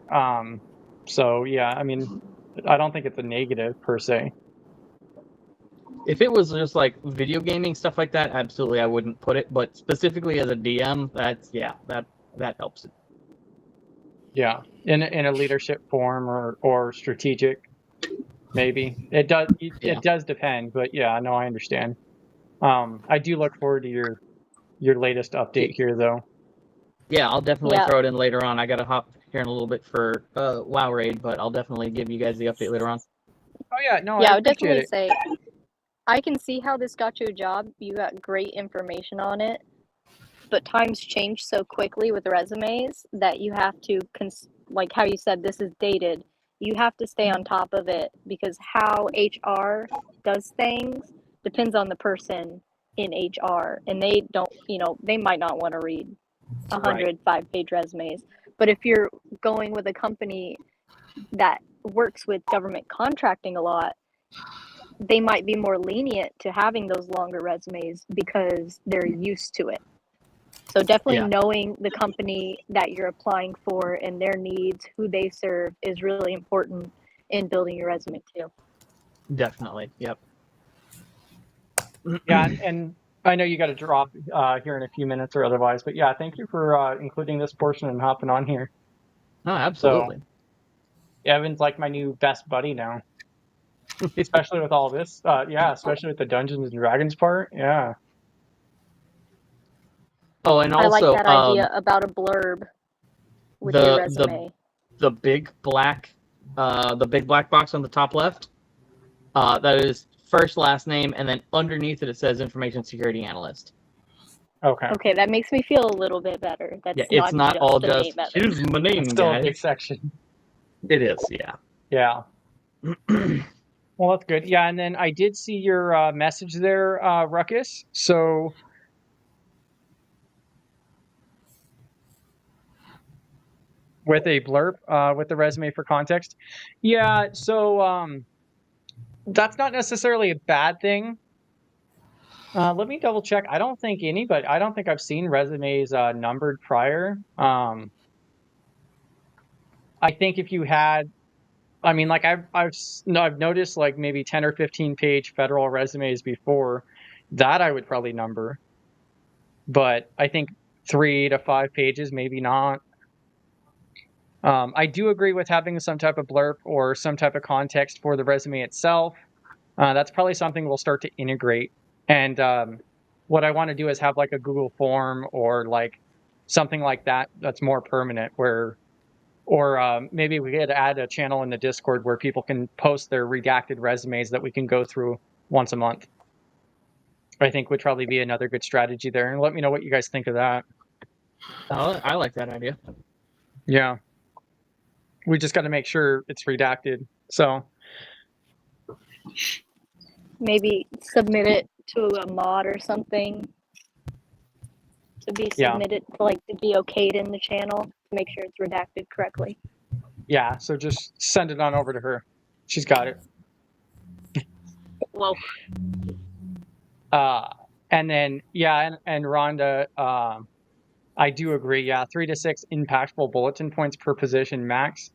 Speaker 1: So yeah, I mean, I don't think it's a negative per se.
Speaker 3: If it was just like video gaming stuff like that, absolutely I wouldn't put it. But specifically as a DM, that helps it.
Speaker 1: Yeah, in a leadership form or strategic, maybe it does. It does depend, but yeah, no, I understand. I do look forward to your latest update here, though.
Speaker 3: Yeah, I'll definitely
Speaker 4: Yeah.
Speaker 3: throw it in later on. I got to hop here in a little bit for WoW Raid, but I'll definitely give you guys the update later on.
Speaker 1: Oh yeah, no,
Speaker 4: Yeah, I
Speaker 1: I
Speaker 4: would
Speaker 1: appreciate
Speaker 4: definitely
Speaker 1: it.
Speaker 4: say I can see how this got you a job. You got great information on it, but times change so quickly with resumes that you have to, like how you said, this is dated. You have to stay on top of it because how HR does things depends on the person in HR, and they don't, they might not want to read 100 5-page resumes. But if you're going with a company that works with government contracting a lot, they might be more lenient to having those longer resumes because they're used to it. So definitely knowing the company that you're applying for and their needs, who they serve, is really important in building your resume too.
Speaker 3: Definitely, yep.
Speaker 1: Yeah, and I know you got to drop here in a few minutes or otherwise, but yeah, thank you for including this portion and hopping on here.
Speaker 3: No, absolutely.
Speaker 1: So, Evan's like my new best buddy now. Especially with all this, especially with the Dungeons and Dragons part, yeah.
Speaker 3: Oh, and
Speaker 4: I
Speaker 3: also
Speaker 4: like that idea about a blurb with your resume.
Speaker 3: The big black box on the top left, that is first last name, and then underneath it says information security analyst.
Speaker 1: Okay,
Speaker 4: that makes me feel a little bit better. That's
Speaker 3: it's not all
Speaker 4: a
Speaker 3: just
Speaker 4: name
Speaker 3: here's my name,
Speaker 1: it's still
Speaker 3: guys.
Speaker 1: a big section.
Speaker 3: It is, yeah.
Speaker 1: Yeah. Well, that's good. Yeah, and then I did see your message there, Ruckus. So with a blurb, with the resume for context. Yeah, so that's not necessarily a bad thing. Let me double check. I don't think any, but I don't think I've seen resumes numbered prior. I think if you had, I mean, like I've noticed like maybe 10 or 15 page federal resumes before that I would probably number, but I think 3 to 5 pages, maybe not. I do agree with having some type of blurb or some type of context for the resume itself. That's probably something we'll start to integrate. And what I want to do is have like a Google form or like something like that that's more permanent where, or maybe we could add a channel in the Discord where people can post their redacted resumes that we can go through once a month. I think would probably be another good strategy there. And let me know what you guys think of that.
Speaker 3: I like that idea.
Speaker 1: Yeah. We just got to make sure it's redacted. So
Speaker 4: Maybe submit it to a mod or something to be submitted, like to be okayed in the channel to make sure it's redacted correctly.
Speaker 1: yeah, so just send it on over to her. She's got it.
Speaker 4: Well,
Speaker 1: and then and Rhonda, I do agree. Yeah, 3 to 6 impactful bulletin points per position max.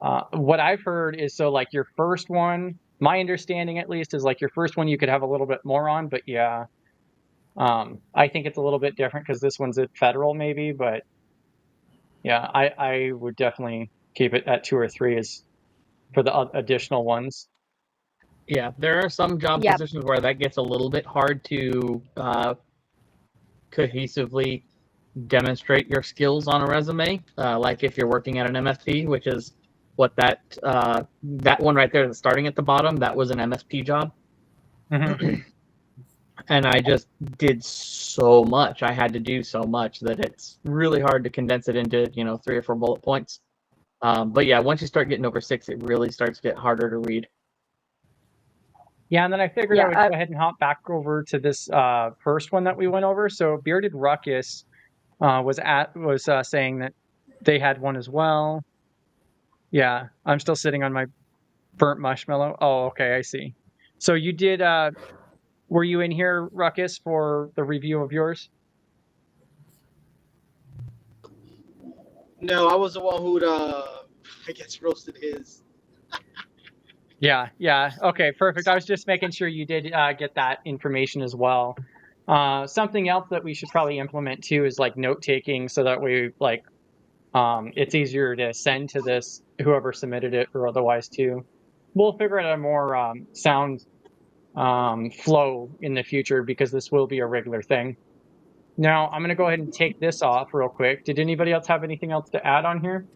Speaker 1: What I've heard is so like your first one, my understanding at least is like your first one you could have a little bit more on, but yeah, I think it's a little bit different because this one's at federal maybe, but yeah, I would definitely keep it at 2 or 3 as for the additional ones.
Speaker 3: Yeah, there are some job positions where that gets a little bit hard to cohesively demonstrate your skills on a resume. Like if you're working at an MSP, which is what that one right there that's starting at the bottom, that was an MSP job.
Speaker 1: Mm-hmm.
Speaker 3: And I just did so much. I had to do so much that it's really hard to condense it into 3 or 4 bullet points. But yeah, once you start getting over 6, it really starts to get harder to read.
Speaker 1: Yeah, and then I figured I would go ahead and hop back over to this first one that we went over. So Bearded Ruckus was saying that they had one as well. Yeah, I'm still sitting on my burnt marshmallow. Oh, okay, I see. So you did. Were you in here, Ruckus, for the review of yours?
Speaker 7: No, I was the one who'd I guess roasted his.
Speaker 1: Yeah. Okay, perfect. I was just making sure you did get that information as well. Something else that we should probably implement too is like note taking, so that way like it's easier to send to this whoever submitted it or otherwise too. We'll figure out a more sound flow in the future because this will be a regular thing. Now I'm going to go ahead and take this off real quick. Did anybody else have anything else to add on here?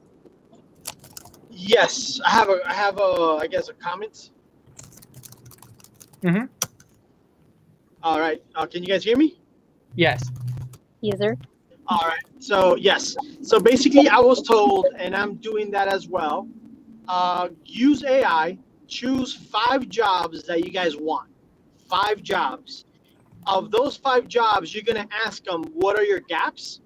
Speaker 7: Yes, I have I guess a comment.
Speaker 1: Mm-hmm.
Speaker 7: All right. Can you guys hear me?
Speaker 1: Yes.
Speaker 4: Yes, sir.
Speaker 7: All right. So yes. So basically, I was told, and I'm doing that as well. Use AI. Choose 5 jobs that you guys want. 5 jobs. Of those 5 jobs, you're gonna ask them, what are your gaps?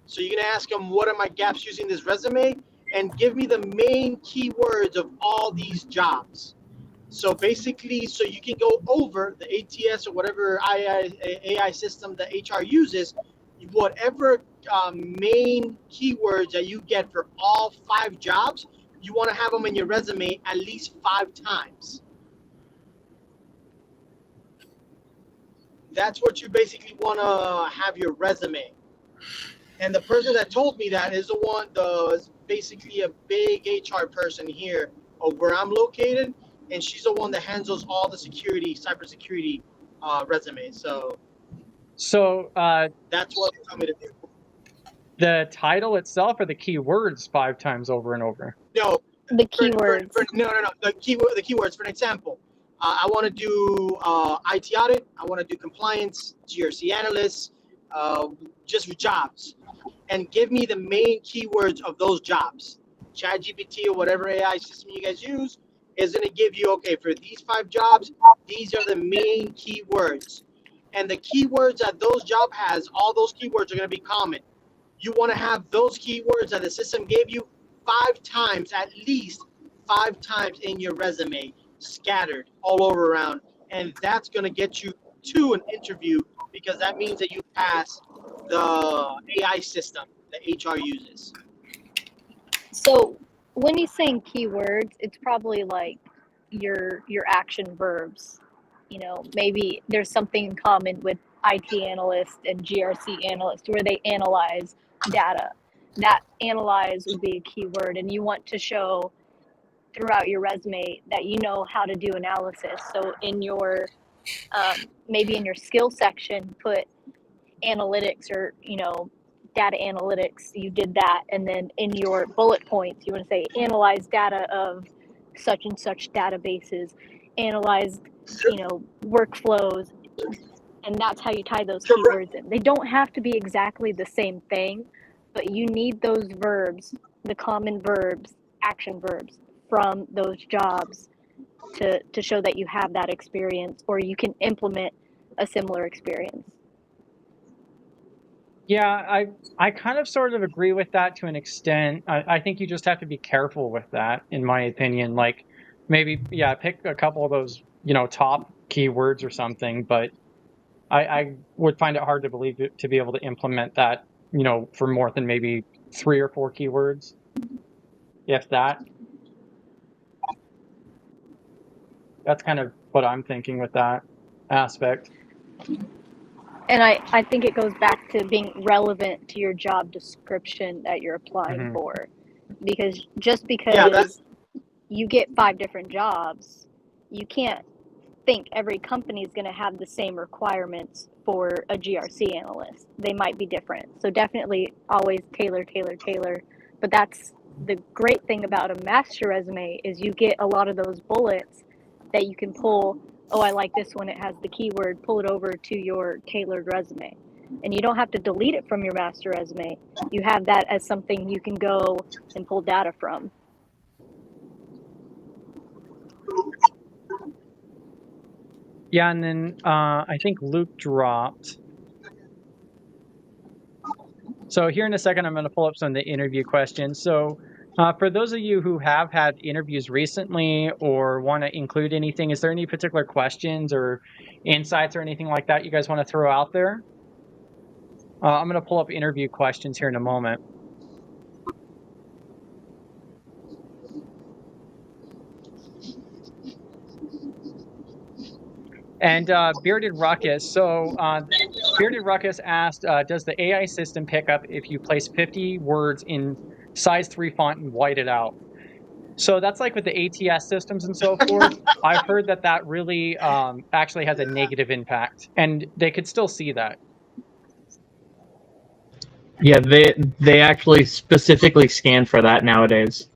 Speaker 7: So you're gonna ask them, what are my gaps using this resume? And give me the main keywords of all these jobs. So basically, so you can go over the ATS or whatever AI system that HR uses, whatever main keywords that you get for all 5 jobs, you want to have them in your resume at least 5 times. That's what you basically want to have your resume. And the person that told me that is basically a big HR person here of where I'm located, and she's the one that handles all the cybersecurity resumes. So that's what they told me to do.
Speaker 1: The title itself or the keywords 5 times over and over?
Speaker 7: No,
Speaker 4: the keywords.
Speaker 7: No. The keywords. For an example, I want to do IT audit. I want to do compliance, GRC analyst, just jobs. And give me the main keywords of those jobs. ChatGPT or whatever AI system you guys use is going to give you, okay, for these 5 jobs, these are the main keywords. And the keywords that those job has, all those keywords are going to be common. You want to have those keywords that the system gave you 5 times, at least 5 times in your resume, scattered all over around. And that's going to get you to an interview, because that means that you pass the AI system that HR uses.
Speaker 4: So when he's saying keywords, it's probably like your action verbs. You know, maybe there's something in common with IT analyst and GRC analyst where they analyze data. That analyze would be a keyword, and you want to show throughout your resume that you know how to do analysis. So in your maybe in your skill section, put analytics or data analytics. You did that, and then in your bullet points, you want to say analyze data of such and such databases, analyze workflows, and that's how you tie those keywords in. They don't have to be exactly the same thing, but you need those verbs, the common verbs, action verbs from those jobs to show that you have that experience or you can implement a similar experience.
Speaker 1: Yeah, I kind of sort of agree with that to an extent. I think you just have to be careful with that, in my opinion. Like maybe, pick a couple of those, top keywords or something, but I would find it hard to believe it, to be able to implement that, for more than maybe 3 or 4 keywords, if that. That's kind of what I'm thinking with that aspect.
Speaker 4: And I think it goes back to being relevant to your job description that you're applying for. Because just because you get 5 different jobs, you can't think every company is going to have the same requirements for a GRC analyst. They might be different. So definitely always tailor. But that's the great thing about a master resume is you get a lot of those bullets that you can pull. Oh, I like this one. It has the keyword. Pull it over to your tailored resume. And you don't have to delete it from your master resume. You have that as something you can go and pull data from.
Speaker 1: Yeah, and then I think Luke dropped. So here in a second, I'm going to pull up some of the interview questions. So for those of you who have had interviews recently or want to include anything, is there any particular questions or insights or anything like that you guys want to throw out there? I'm going to pull up interview questions here in a moment. And Bearded Ruckus. So Bearded Ruckus asked, does the AI system pick up if you place 50 words in size 3 font and white it out? So that's like with the ATS systems and so forth. I've heard that really actually has a negative impact, and they could still see that.
Speaker 3: Yeah, they actually specifically scan for that nowadays,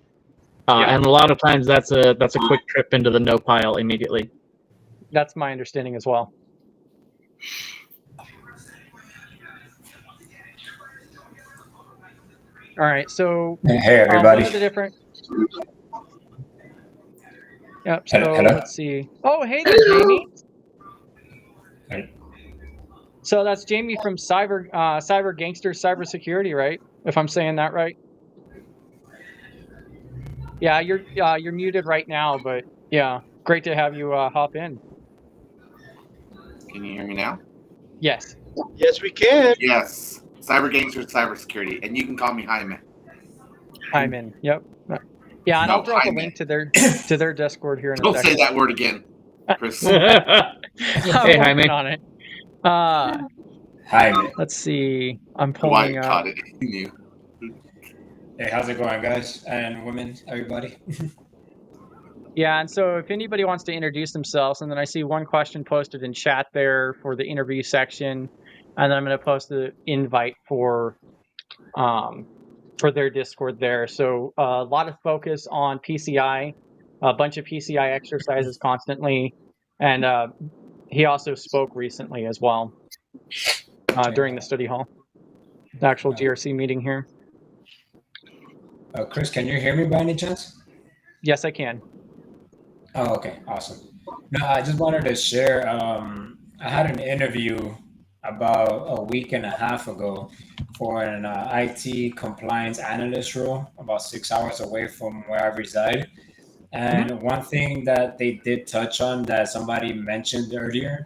Speaker 3: and a lot of times that's a quick trip into the no pile immediately.
Speaker 1: That's my understanding as well. All right, so
Speaker 8: hey everybody.
Speaker 1: What are the different? Yep. So
Speaker 8: Hello?
Speaker 1: Let's see. Oh, hey there, Jamie.
Speaker 8: Hey.
Speaker 1: So that's Jamie from Cyber Gangster Cybersecurity, right? If I'm saying that right. Yeah, you're muted right now, but yeah, great to have you hop in.
Speaker 9: Can you hear me now?
Speaker 1: Yes.
Speaker 7: Yes, we can.
Speaker 9: Yes. Cyber Gangster Cybersecurity, and you can call me Hyman.
Speaker 1: Hyman. Yep. Yeah, and I'll drop a link to their Discord here in a second.
Speaker 9: Don't say that word again, Chris.
Speaker 3: Hey, Hyman.
Speaker 1: On it.
Speaker 8: Hyman.
Speaker 1: Let's see. I'm pulling
Speaker 9: Wyatt caught it. He knew.
Speaker 8: Hey, how's it going, guys and women, everybody?
Speaker 1: Yeah, and so if anybody wants to introduce themselves, and then I see one question posted in chat there for the interview section, and then I'm going to post the invite for their Discord there. So a lot of focus on PCI, a bunch of PCI exercises constantly, and he also spoke recently as well during the study hall, the actual GRC meeting here.
Speaker 8: Chris, can you hear me by any chance?
Speaker 1: Yes, I can.
Speaker 8: Oh, okay, awesome. No, I just wanted to share. I had an interview about a week and a half ago for an IT compliance analyst role, about 6 hours away from where I reside. And one thing that they did touch on that somebody mentioned earlier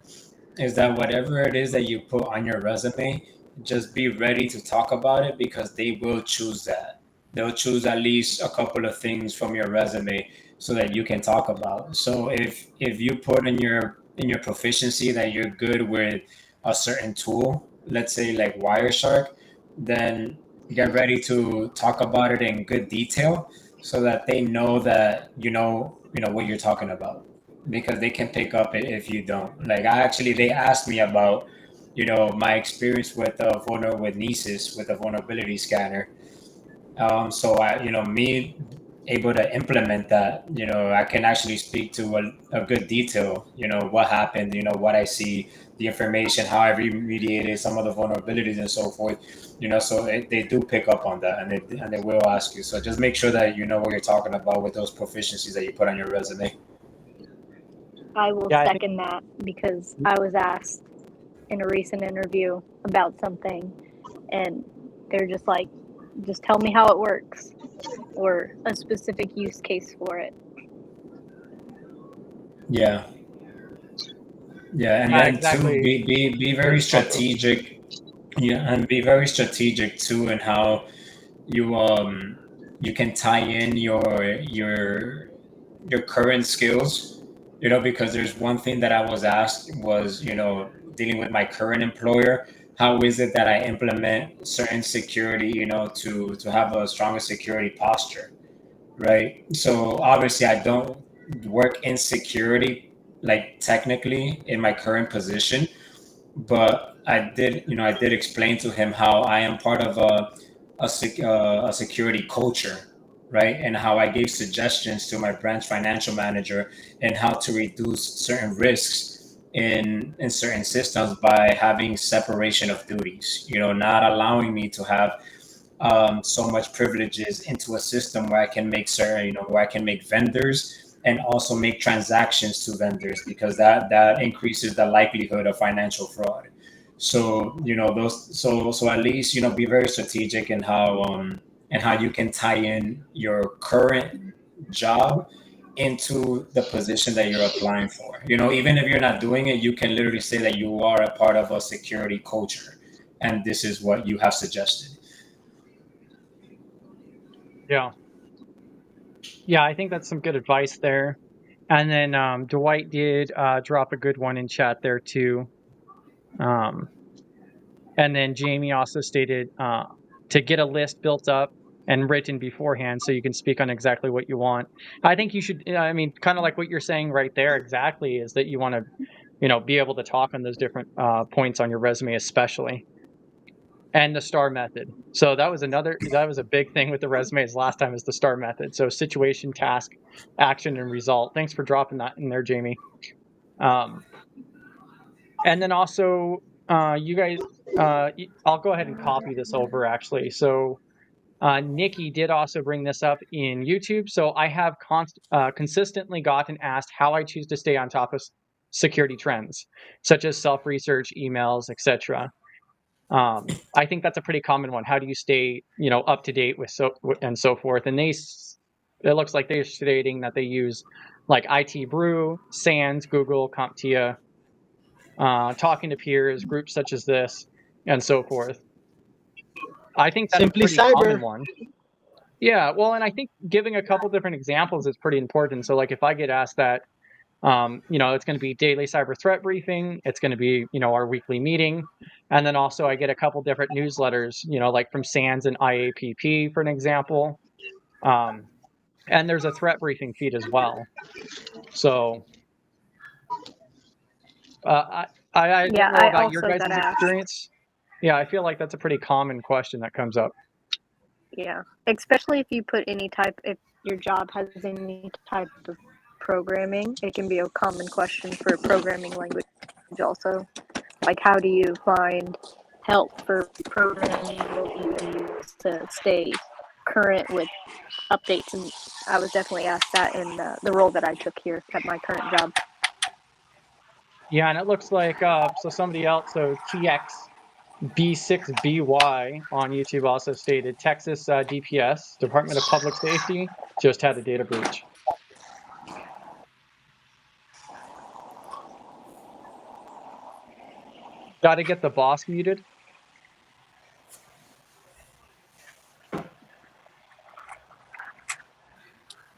Speaker 8: is that whatever it is that you put on your resume, just be ready to talk about it, because they will choose that. They'll choose at least a couple of things from your resume so that you can talk about. So if you put in your proficiency that you're good with a certain tool, let's say like Wireshark, then get ready to talk about it in good detail so that they know that you know what you're talking about, because they can pick up it if you don't. Like they asked me about my experience with with Nesys with a vulnerability scanner. So me able to implement that, I can actually speak to a good detail, what happened, what I see, the information, how I remediated some of the vulnerabilities and so forth, so they do pick up on that, and they will ask you. So just make sure that you know what you're talking about with those proficiencies that you put on your resume.
Speaker 4: I will
Speaker 1: Yeah, I think-
Speaker 4: second that, because I was asked in a recent interview about something, and they're just like, just tell me how it works, or a specific use case for it.
Speaker 8: Yeah. Yeah, and
Speaker 1: Yeah,
Speaker 8: then
Speaker 1: exactly.
Speaker 8: too, be very strategic. Yeah, and be very strategic too in how you can tie in your current skills. Because there's one thing that I was asked was, dealing with my current employer, how is it that I implement certain security, to have a stronger security posture, right? So obviously I don't work in security, like technically in my current position, but I did explain to him how I am part of a security culture, right? And how I gave suggestions to my branch financial manager and how to reduce certain risks in certain systems by having separation of duties, not allowing me to have so much privileges into a system where I can make certain, where I can make vendors and also make transactions to vendors, because that increases the likelihood of financial fraud. So so at least be very strategic in how you can tie in your current job into the position that you're applying for. Even if you're not doing it, you can literally say that you are a part of a security culture, and this is what you have suggested.
Speaker 1: Yeah. Yeah, I think that's some good advice there. And then Dwight did drop a good one in chat there too. And then Jamie also stated to get a list built up and written beforehand so you can speak on exactly what you want. I think you should, I mean, kind of like what you're saying right there exactly, is that you want to, be able to talk on those different points on your resume, especially. And the STAR method. So that was a big thing with the resumes last time, is the STAR method. So situation, task, action, and result. Thanks for dropping that in there, Jamie. And then also, you guys, I'll go ahead and copy this over actually. So Nikki did also bring this up in YouTube. So I have consistently gotten asked how I choose to stay on top of security trends, such as self-research, emails, etc. I think that's a pretty common one. How do you stay, up to date with so forth? And it looks like they're stating that they use like IT Brew, SANS, Google, CompTIA, talking to peers, groups such as this, and so forth. I think that's
Speaker 7: Simply
Speaker 1: a pretty
Speaker 7: Cyber.
Speaker 1: common one. Yeah, well, and I think giving a couple different examples is pretty important. So, like, if I get asked that, it's going to be daily cyber threat briefing. It's going to be, our weekly meeting. And then also I get a couple different newsletters, like from SANS and IAPP, for an example. And there's a threat briefing feed as well. So I don't know about your guys' experience. Yeah, I feel like that's a pretty common question that comes up.
Speaker 4: Yeah, especially if you put if your job has any type of programming, it can be a common question for programming language also. Like, how do you find help for programming? What do you use to stay current with updates? And I was definitely asked that in the role that I took here at my current job.
Speaker 1: Yeah, and it looks like somebody else, so TXB6BY on YouTube also stated Texas DPS, Department of Public Safety, just had a data breach. Got to get the boss muted.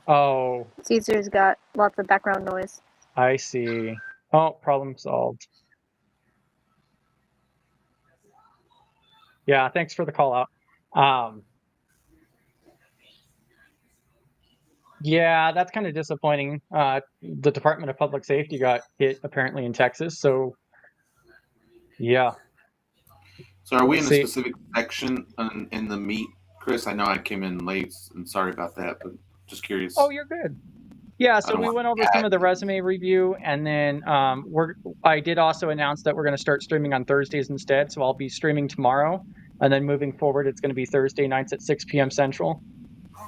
Speaker 1: Oh,
Speaker 4: Caesar's got lots of background noise.
Speaker 1: I see. Oh, problem solved. Yeah, thanks for the call out. Yeah, that's kind of disappointing. The Department of Public Safety got hit apparently in Texas, so yeah.
Speaker 9: So are we in
Speaker 1: Let's
Speaker 9: a
Speaker 1: see.
Speaker 9: specific section in the meet, Chris? I know I came in late, and sorry about that, but just curious.
Speaker 1: Oh, you're good. Yeah, so we went over some of the resume review, and then I did also announce that we're going to start streaming on Thursdays instead. So I'll be streaming tomorrow, and then moving forward, it's going to be Thursday nights at 6 p.m. Central.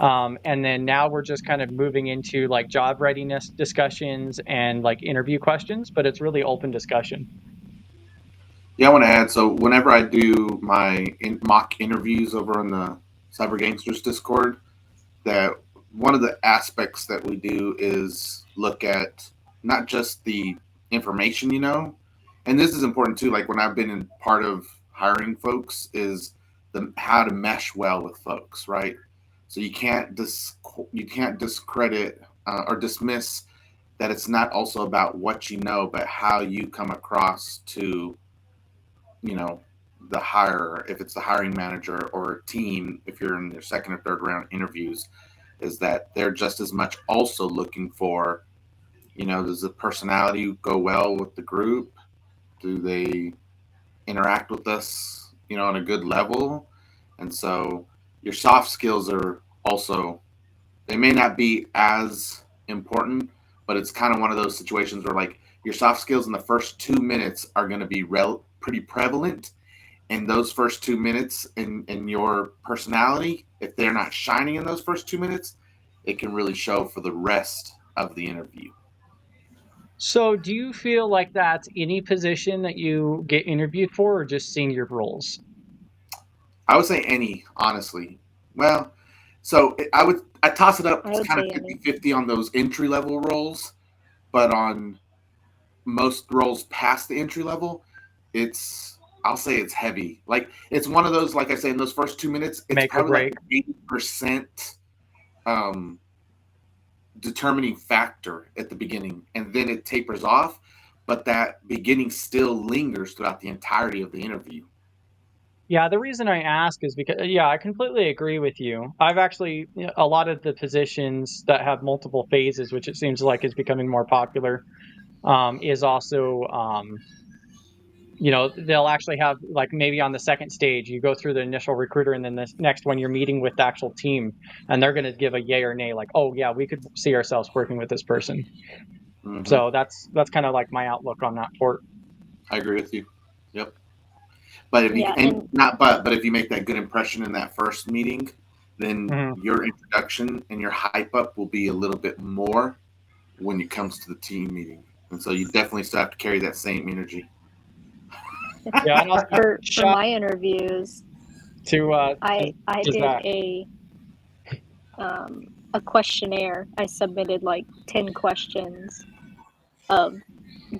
Speaker 1: And then now we're just kind of moving into like job readiness discussions and like interview questions, but it's really open discussion.
Speaker 9: Yeah, I want to add. So whenever I do my mock interviews over on the Cyber Gangsters Discord, that one of the aspects that we do is look at not just the information, and this is important too. Like when I've been in part of hiring folks, is how to mesh well with folks, right? So you can't discredit or dismiss that it's not also about what you know, but how you come across to the hire, if it's the hiring manager or a team, if you're in your second or third round interviews, is that they're just as much also looking for, does the personality go well with the group? Do they interact with us, on a good level? And so your soft skills are also, they may not be as important, but it's kind of one of those situations where like your soft skills in the first 2 minutes are going to be pretty prevalent. And those first 2 minutes in your personality, if they're not shining in those first 2 minutes, it can really show for the rest of the interview.
Speaker 1: So do you feel like that's any position that you get interviewed for, or just senior roles?
Speaker 9: I would say any, honestly. Well, so I toss it up kind of 50-50 on those entry level roles, but on most roles past the entry level, I'll say it's heavy. Like it's one of those, like I say, in those first 2 minutes, it's probably like 80% determining factor at the beginning, and then it tapers off, but that beginning still lingers throughout the entirety of the interview.
Speaker 1: Yeah, the reason I ask is because, I completely agree with you. I've actually, a lot of the positions that have multiple phases, which it seems like is becoming more popular, is also, they'll actually have like maybe on the second stage, you go through the initial recruiter, and then the next one you're meeting with the actual team, and they're going to give a yay or nay, like, oh yeah, we could see ourselves working with this person. Mm-hmm. So that's kind of like my outlook on that part.
Speaker 9: I agree with you. Yep. But if you but if you make that good impression in that first meeting, then your introduction and your hype up will be a little bit more when it comes to the team meeting, and so you definitely still have to carry that same energy.
Speaker 4: Yeah, for my interviews, I did a questionnaire. I submitted like 10 questions of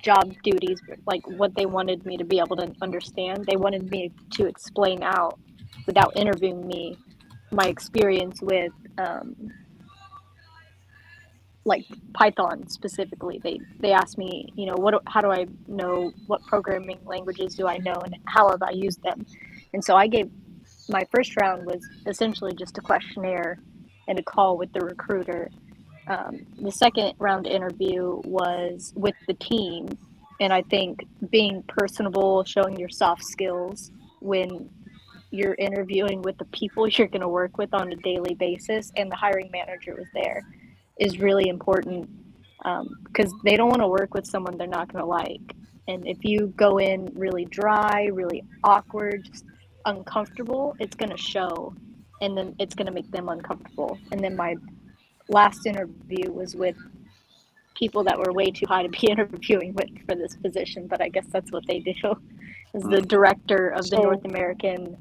Speaker 4: job duties, like what they wanted me to be able to understand. They wanted me to explain out, without interviewing me, my experience with like Python specifically. They asked me, how do I know, what programming languages do I know, and how have I used them? And so my first round was essentially just a questionnaire and a call with the recruiter. The second round interview was with the team, and I think being personable, showing your soft skills when you're interviewing with the people you're going to work with on a daily basis, and the hiring manager was there, is really important, because they don't want to work with someone they're not going to like. And if you go in really dry, really awkward, just uncomfortable, it's going to show, and then it's going to make them uncomfortable. And then my last interview was with people that were way too high to be interviewing with for this position, but I guess that's what they do. Is the director of the North American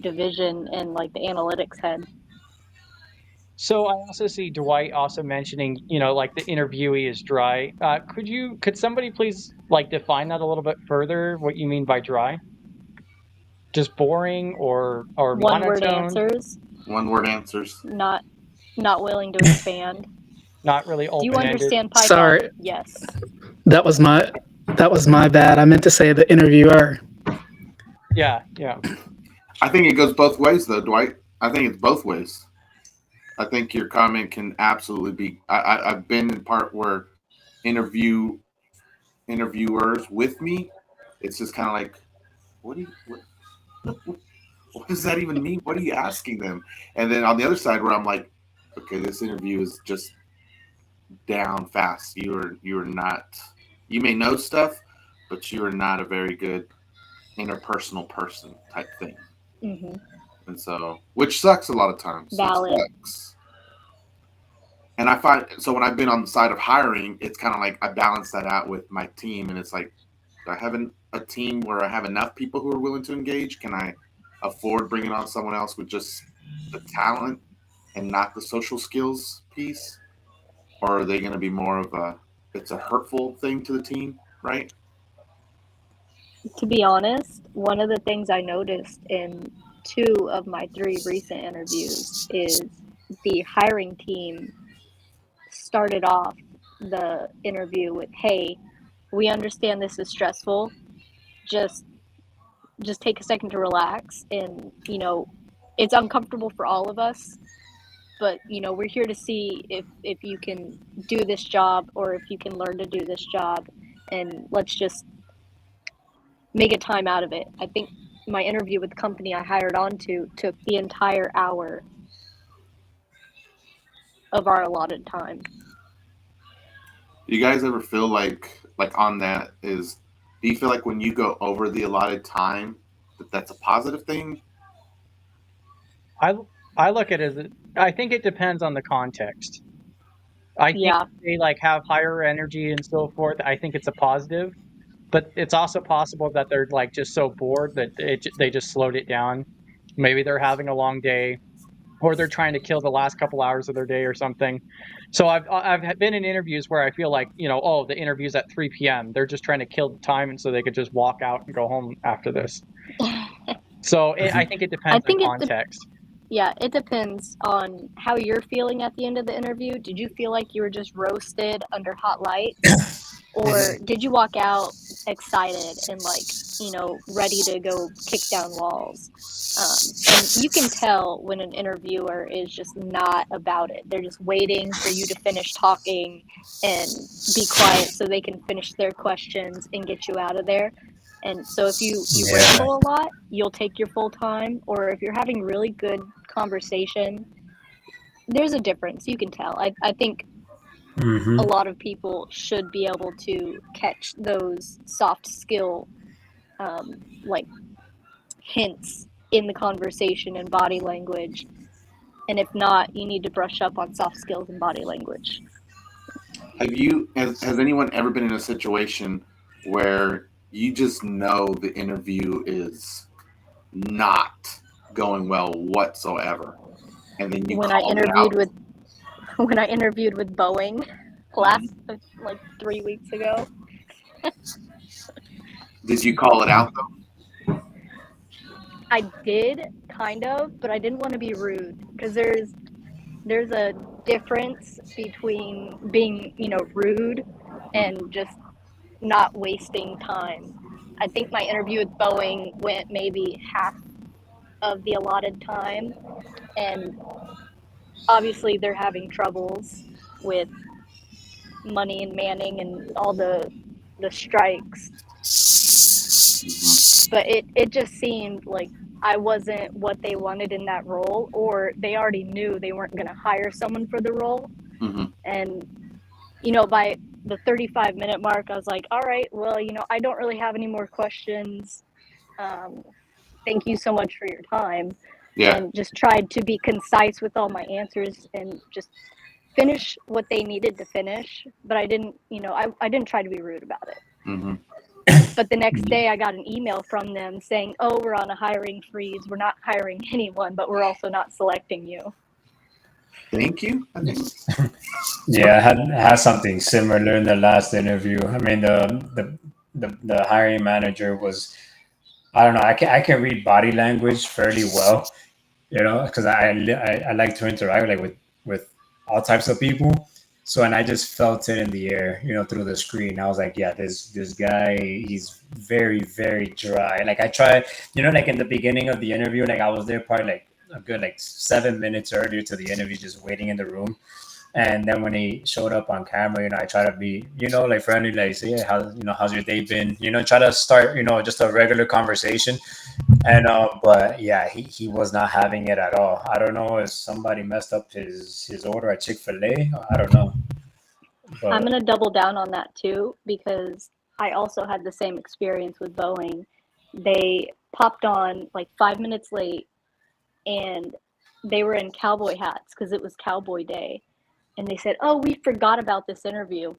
Speaker 4: division and like the analytics head.
Speaker 1: So I also see Dwight also mentioning, like the interviewee is dry. Could somebody please like define that a little bit further? What you mean by dry? Just boring or
Speaker 4: One word
Speaker 1: monotone?
Speaker 4: answers,
Speaker 9: One word answers.
Speaker 4: not willing to expand.
Speaker 1: Not really
Speaker 4: Do you
Speaker 1: open-ended?
Speaker 4: understand Python?
Speaker 6: Sorry,
Speaker 4: Yes.
Speaker 6: that was my bad. I meant to say the interviewer.
Speaker 1: Yeah.
Speaker 9: I think it goes both ways, though, Dwight. I think it's both ways. I think your comment can absolutely be. I've been in part where interviewers with me, it's just kind of like, what does that even mean? What are you asking them? And then on the other side, where I'm like, okay, this interview is just down fast. You're not. You may know stuff, but you are not a very good interpersonal person type thing.
Speaker 4: Mm-hmm.
Speaker 9: And so, which sucks a lot of times.
Speaker 4: Valid.
Speaker 9: It sucks. And I find, so when I've been on the side of hiring, it's kind of like I balance that out with my team. And it's like, do I have a team where I have enough people who are willing to engage? Can I afford bringing on someone else with just the talent and not the social skills piece? Or are they going to be more of it's a hurtful thing to the team, right?
Speaker 4: To be honest, one of the things I noticed in 2 of my 3 recent interviews is the hiring team started off the interview with, "Hey, we understand this is stressful. Just take a second to relax, and it's uncomfortable for all of us, but we're here to see if you can do this job or if you can learn to do this job, and let's just make a time out of it." I think my interview with the company I hired onto took the entire hour of our allotted time.
Speaker 9: Do you guys ever feel like on that is, do you feel like when you go over the allotted time that's a positive thing?
Speaker 1: I look at it as I think it depends on the context. I think
Speaker 4: Yeah.
Speaker 1: if they like have higher energy and so forth, I think it's a positive. But it's also possible that they're like just so bored that they just slowed it down. Maybe they're having a long day, or they're trying to kill the last couple hours of their day or something. So I've been in interviews where I feel like, oh, the interview's at 3 p.m. They're just trying to kill the time, and so they could just walk out and go home after this. So I think it depends on context.
Speaker 4: Yeah, it depends on how you're feeling at the end of the interview. Did you feel like you were just roasted under hot lights? Or did you walk out excited and ready to go kick down walls? And you can tell when an interviewer is just not about it. They're just waiting for you to finish talking and be quiet so they can finish their questions and get you out of there. And so if you ramble a lot, you'll take your full time. Or if you're having really good conversation, there's a difference. You can tell. I think
Speaker 8: Mm-hmm.
Speaker 4: a lot of people should be able to catch those soft skill hints in the conversation and body language. And if not, you need to brush up on soft skills and body language.
Speaker 9: Has anyone ever been in a situation where you just know the interview is not going well whatsoever, and then you
Speaker 4: when I interviewed with Boeing last 3 weeks ago?
Speaker 9: Did you call it out though?
Speaker 4: I did, kind of, but I didn't want to be rude because there's a difference between being rude and just not wasting time. I think my interview with Boeing went maybe half of the allotted time, and obviously they're having troubles with money and manning and all the strikes. But it just seemed like I wasn't what they wanted in that role, or they already knew they weren't going to hire someone for the role.
Speaker 9: Mm-hmm.
Speaker 4: And by the 35-minute mark, I was like, all right, well, I don't really have any more questions. Thank you so much for your time.
Speaker 9: Yeah.
Speaker 4: And just tried to be concise with all my answers and just finish what they needed to finish. But I didn't, I didn't try to be rude about it.
Speaker 9: Mm-hmm.
Speaker 4: But the next day I got an email from them saying, oh, we're on a hiring freeze. We're not hiring anyone, but we're also not selecting you.
Speaker 9: Thank you. I think.
Speaker 8: Yeah, I had something similar in the last interview. I mean, the hiring manager was, I don't know, I can read body language fairly well, because I like to interact like with all types of people. So, and I just felt it in the air, through the screen. I was like, yeah, this guy, he's very, very dry. Like I tried, like in the beginning of the interview, like I was there probably like a good like 7 minutes earlier to the interview, just waiting in the room. And then when he showed up on camera, I try to be, like friendly, like say, yeah, how's your day been? Try to start, just a regular conversation. And but yeah, he was not having it at all. I don't know if somebody messed up his order at Chick-fil-A. I don't know.
Speaker 4: I'm
Speaker 8: But
Speaker 4: going to double down on that too, because I also had the same experience with Boeing. They popped on like 5 minutes late, and they were in cowboy hats because it was Cowboy Day. And they said, "Oh, we forgot about this interview."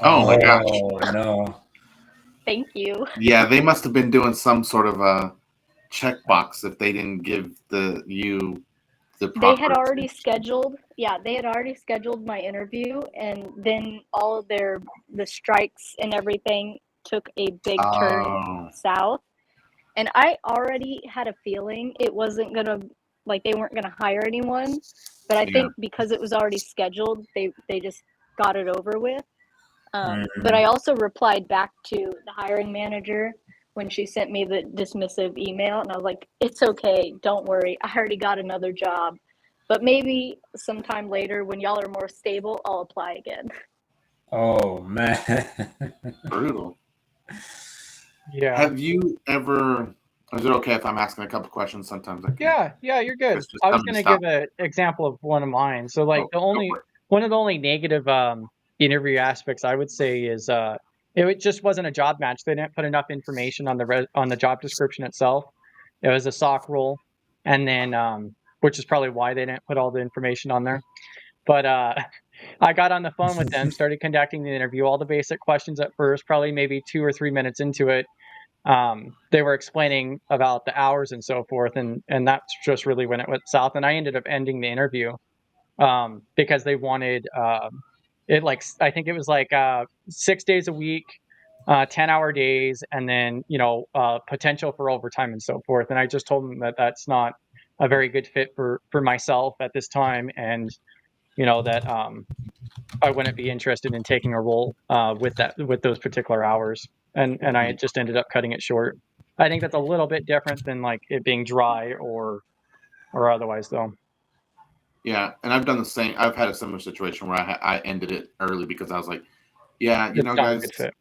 Speaker 9: Oh my gosh.
Speaker 8: no.
Speaker 4: Thank you.
Speaker 9: Yeah, they must have been doing some sort of a checkbox if they didn't give you the proper.
Speaker 4: They had already scheduled. Yeah, they had already scheduled my interview, and then all of the strikes and everything took a big turn south. And I already had a feeling it wasn't gonna, like, they weren't gonna hire anyone. But I think because it was already scheduled, they just got it over with. But I also replied back to the hiring manager when she sent me the dismissive email, and I was like, "It's okay, don't worry, I already got another job. But maybe sometime later when y'all are more stable, I'll apply again."
Speaker 8: Oh man.
Speaker 9: Brutal.
Speaker 1: Yeah.
Speaker 9: Have you ever? Is it okay if I'm asking a couple questions? Sometimes I can.
Speaker 1: Yeah, you're good.
Speaker 9: It's just
Speaker 1: I was
Speaker 9: somebody
Speaker 1: going to
Speaker 9: stop.
Speaker 1: give an example of one of mine. So, like,
Speaker 9: Go for it.
Speaker 1: one of the only negative interview aspects I would say is it just wasn't a job match. They didn't put enough information on the job description itself. It was a SOC role, and then which is probably why they didn't put all the information on there. But I got on the phone with them, started conducting the interview, all the basic questions at first, probably maybe 2 or 3 minutes into it. They were explaining about the hours and so forth, and that's just really when it went south. And I ended up ending the interview because they wanted it, like, I think it was like 6 days a week, 10-hour days, and then potential for overtime and so forth. And I just told them that that's not a very good fit for myself at this time, and that I wouldn't be interested in taking a role with those particular hours. And I just ended up cutting it short. I think that's a little bit different than like it being dry or otherwise, though.
Speaker 9: Yeah, and I've done the same. I've had a similar situation where I ended it early because I was like, yeah,
Speaker 1: It's not a
Speaker 9: guys,
Speaker 1: good fit.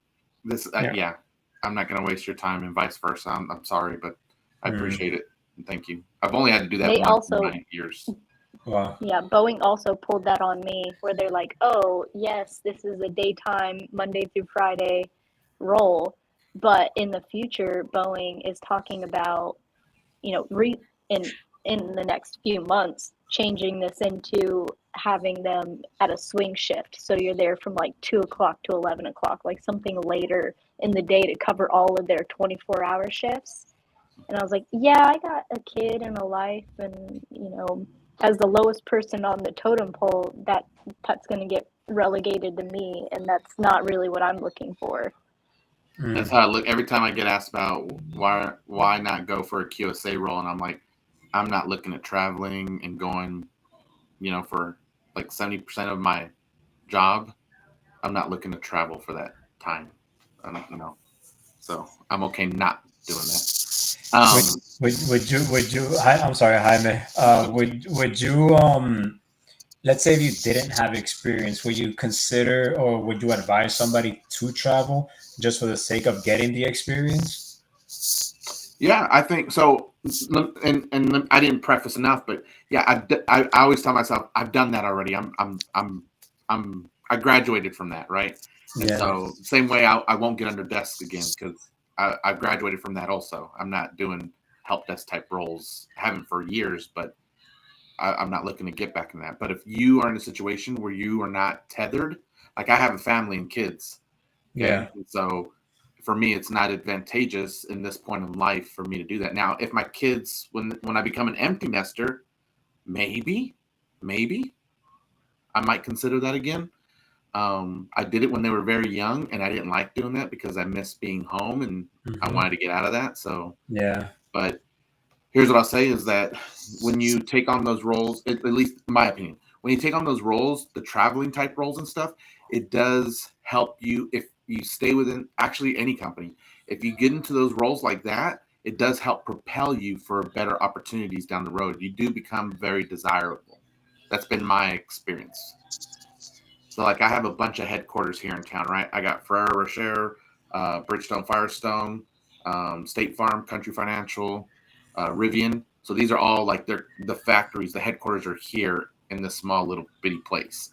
Speaker 9: this,
Speaker 1: Yeah.
Speaker 9: I'm not going to waste your time, and vice versa. I'm sorry, but I appreciate it. And thank you. I've only had to do that
Speaker 4: They
Speaker 9: once in
Speaker 4: also-
Speaker 9: 9 years.
Speaker 8: Wow.
Speaker 4: Yeah, Boeing also pulled that on me, where they're like, "Oh, yes, this is a daytime Monday through Friday role, but in the future, Boeing is talking about, in the next few months, changing this into having them at a swing shift. So you're there from like 2 o'clock to 11 o'clock, like something later in the day to cover all of their 24-hour shifts." And I was like, "Yeah, I got a kid and a life, and as the lowest person on the totem pole, that's going to get relegated to me, and that's not really what I'm looking for."
Speaker 9: That's how I look every time I get asked about why not go for a QSA role, and I'm like, I'm not looking at traveling and going, for like 70% of my job. I'm not looking to travel for that time. So I'm okay not doing that.
Speaker 8: Would you? I'm sorry, Jaime. Would you let's say if you didn't have experience, would you consider or would you advise somebody to travel just for the sake of getting the experience?
Speaker 9: Yeah, I think so. And I didn't preface enough, but yeah, I always tell myself I've done that already. I graduated from that, right? And so same way I won't get under desks again because I graduated from that also. I'm not doing help desk type roles. I haven't for years, but I'm not looking to get back in that. But if you are in a situation where you are not tethered, like I have a family and kids.
Speaker 8: Yeah.
Speaker 9: And so for me, it's not advantageous in this point in life for me to do that. Now, if my kids, when I become an empty nester, maybe, maybe I might consider that again. I did it when they were very young, and I didn't like doing that because I missed being home, and I wanted to get out of that. So
Speaker 8: Yeah.
Speaker 9: but here's what I'll say is that when you take on those roles, at least in my opinion, when you take on those roles, the traveling type roles and stuff, it does help you if you stay within actually any company. If you get into those roles like that, it does help propel you for better opportunities down the road. You do become very desirable. That's been my experience. So, like, I have a bunch of headquarters here in town, right? I got Ferrero Rocher, Bridgestone Firestone, State Farm, Country Financial, Rivian. So these are all like the factories. The headquarters are here in this small little bitty place.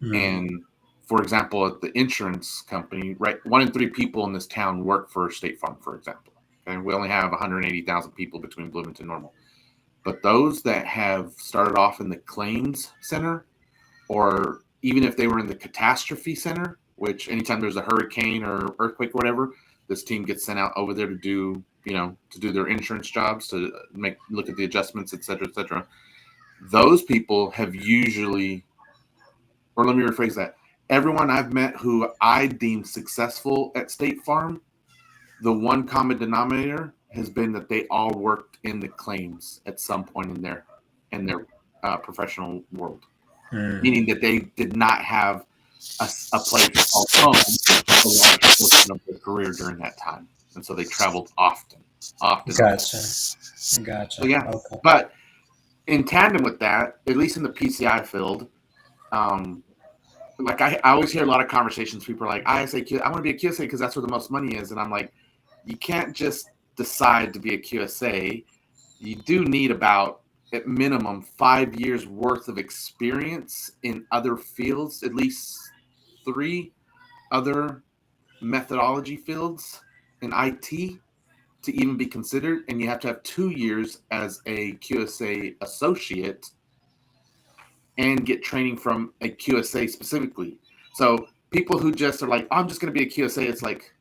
Speaker 9: And for example, at the insurance company, right, 1 in 3 people in this town work for State Farm, for example. Okay, we only have 180,000 people between Bloomington and Normal. But those that have started off in the claims center, or even if they were in the catastrophe center, which anytime there's a hurricane or earthquake or whatever, this team gets sent out over there to do, to do their insurance jobs, to look at the adjustments, et cetera, et cetera. Those people have usually, or let me rephrase that. Everyone I've met who I deem successful at State Farm, the one common denominator has been that they all worked in the claims at some point in their professional world. Meaning that they did not have a place called home a large portion of their career during that time. And so they traveled often.
Speaker 8: Gotcha.
Speaker 9: So, yeah. Okay. But in tandem with that, at least in the PCI field, like I always hear a lot of conversations. People are like, I want to be a QSA because that's where the most money is. And I'm like, you can't just decide to be a QSA. You do need about, at minimum, 5 years worth of experience in other fields, at least 3 other methodology fields in IT to even be considered. And you have to have 2 years as a QSA associate and get training from a QSA specifically. So people who just are like, I'm just going to be a QSA, it's like,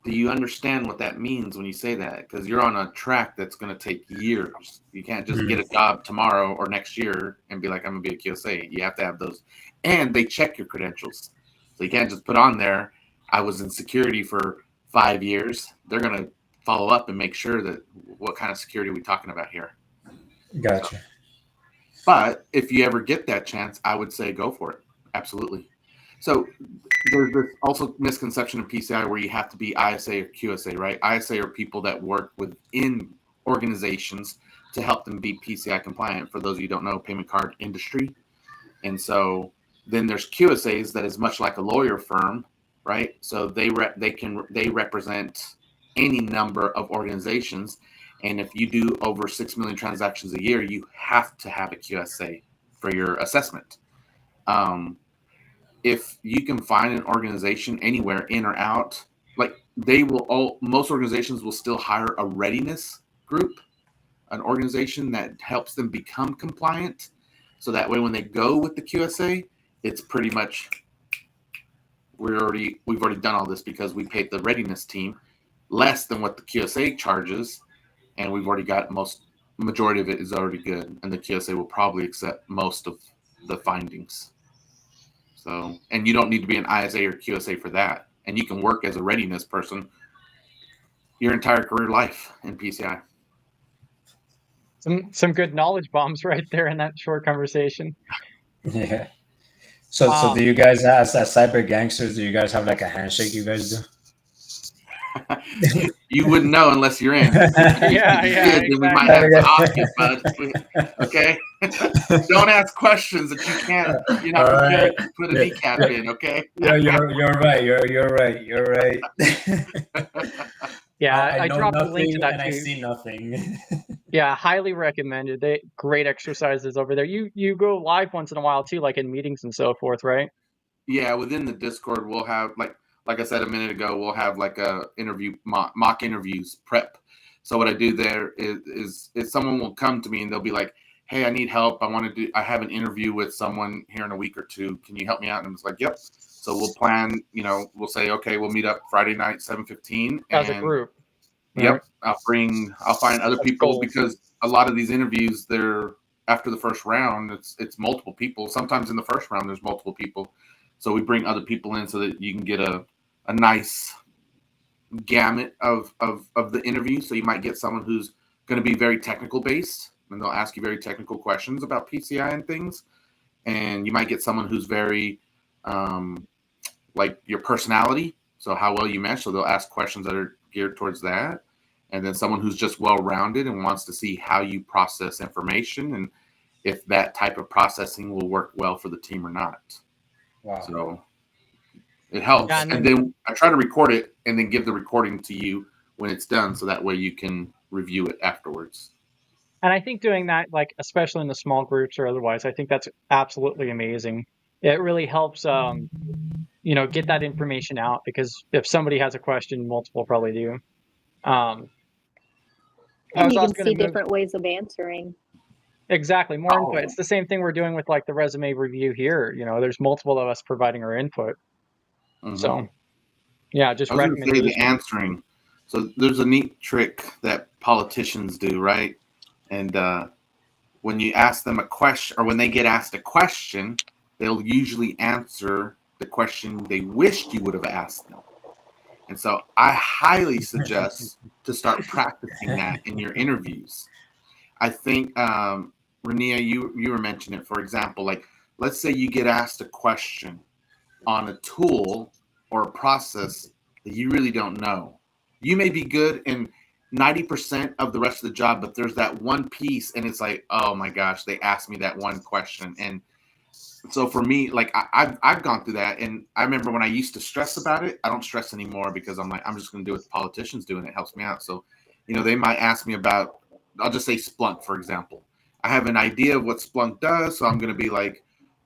Speaker 9: do you understand what that means when you say that? Because you're on a track that's going to take years. You can't just get a job tomorrow or next year and be like, I'm going to be a QSA. You have to have those. And they check your credentials. So you can't just put on there, I was in security for 5 years. They're going to follow up and make sure that what kind of security are we talking about here.
Speaker 8: Gotcha.
Speaker 9: But if you ever get that chance, I would say go for it. Absolutely. So there's also misconception of PCI where you have to be ISA or QSA, right? ISA are people that work within organizations to help them be PCI compliant. For those of you who don't know, payment card industry. And so then there's QSAs that is much like a lawyer firm, right? So they represent any number of organizations. And if you do over 6 million transactions a year, you have to have a QSA for your assessment. If you can find an organization anywhere, in or out, like most organizations will still hire a readiness group, an organization that helps them become compliant. So that way, when they go with the QSA, it's pretty much, we've already done all this because we paid the readiness team less than what the QSA charges. And we've already got majority of it is already good. And the QSA will probably accept most of the findings. So, and you don't need to be an ISA or QSA for that. And you can work as a readiness person your entire career life in PCI.
Speaker 1: Some good knowledge bombs right there in that short conversation.
Speaker 8: Yeah. So do you guys, as cyber gangsters, do you guys have like a handshake you guys do?
Speaker 9: You wouldn't know unless you're in.
Speaker 1: Yeah,
Speaker 9: exactly. We might have to off you, bud. Okay? Don't ask questions that you can't. You're not prepared to put a decap in. Okay?
Speaker 8: Yeah, you're right. You're right.
Speaker 1: Yeah, I
Speaker 8: know
Speaker 1: dropped the
Speaker 8: nothing
Speaker 1: link to that
Speaker 8: and
Speaker 1: too.
Speaker 8: I see nothing.
Speaker 1: Yeah, highly recommended. Great exercises over there. You go live once in a while too, like in meetings and so forth, right?
Speaker 9: Yeah, within the Discord, we'll have like I said a minute ago, we'll have like a interview mock interviews prep. So what I do there is someone will come to me and they'll be like, hey, I need help. I have an interview with someone here in a week or two. Can you help me out? And I'm just like, yep. So we'll plan, we'll say, okay, we'll meet up Friday night, 7:15.
Speaker 1: As a group.
Speaker 9: Yep. Right. I'll find other people because a lot of these interviews, they're after the first round, it's multiple people. Sometimes in the first round, there's multiple people. So we bring other people in so that you can get a nice gamut of the interview. So you might get someone who's going to be very technical based, and they'll ask you very technical questions about PCI and things. And you might get someone who's very like your personality, so how well you mesh. So they'll ask questions that are geared towards that. And then someone who's just well-rounded and wants to see how you process information and if that type of processing will work well for the team or not.
Speaker 8: Wow.
Speaker 9: So it helps.
Speaker 1: Yeah,
Speaker 9: and then I try to record it and then give the recording to you when it's done, so that way you can review it afterwards.
Speaker 1: And I think doing that, like especially in the small groups or otherwise, I think that's absolutely amazing. It really helps, get that information out, because if somebody has a question, multiple probably do.
Speaker 4: And you can see different ways of answering.
Speaker 1: Exactly, more input. It's the same thing we're doing with like the resume review here. There's multiple of us providing our input.
Speaker 9: Mm-hmm.
Speaker 1: So, yeah, just
Speaker 9: I was going to say the
Speaker 1: recommendations.
Speaker 9: answering. So there's a neat trick that politicians do, right? And when you ask them a question, or when they get asked a question, they'll usually answer the question they wished you would have asked them. And so I highly suggest to start practicing that in your interviews. I think, Rania, you were mentioning it, for example, like let's say you get asked a question on a tool or a process that you really don't know. You may be good in 90% of the rest of the job, but there's that one piece and it's like, oh my gosh, they asked me that one question. And so for me, like I've gone through that, and I remember when I used to stress about it. I don't stress anymore, because I'm like, I'm just going to do what the politicians do, and it helps me out. So, they might ask me about, I'll just say Splunk, for example. I have an idea of what Splunk does, so I'm going to be like,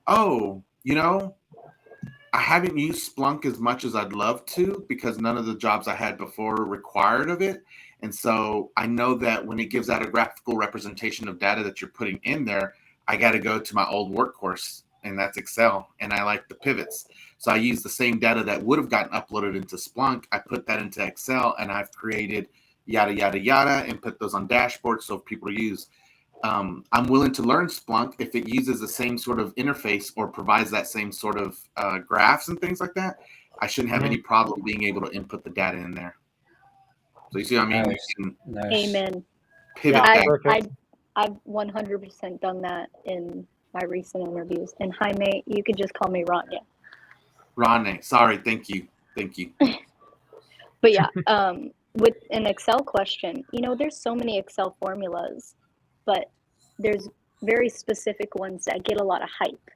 Speaker 9: oh, I haven't used Splunk as much as I'd love to, because none of the jobs I had before required of it. And so I know that when it gives out a graphical representation of data that you're putting in there, I got to go to my old workhorse, and that's Excel. And I like the pivots. So I use the same data that would have gotten uploaded into Splunk. I put that into Excel, and I've created yada, yada, yada, and put those on dashboards so people use. I'm willing to learn Splunk if it uses the same sort of interface or provides that same sort of graphs and things like that. I shouldn't have any problem being able to input the data in there. So you see what I mean?
Speaker 4: Nice. Amen.
Speaker 9: Pivot
Speaker 4: I've 100% done that in my recent interviews. And Jaime, you could just call me Rania.
Speaker 9: Rania, sorry, thank you.
Speaker 4: But yeah, with an Excel question, there's so many Excel formulas, but there's very specific ones that get a lot of hype.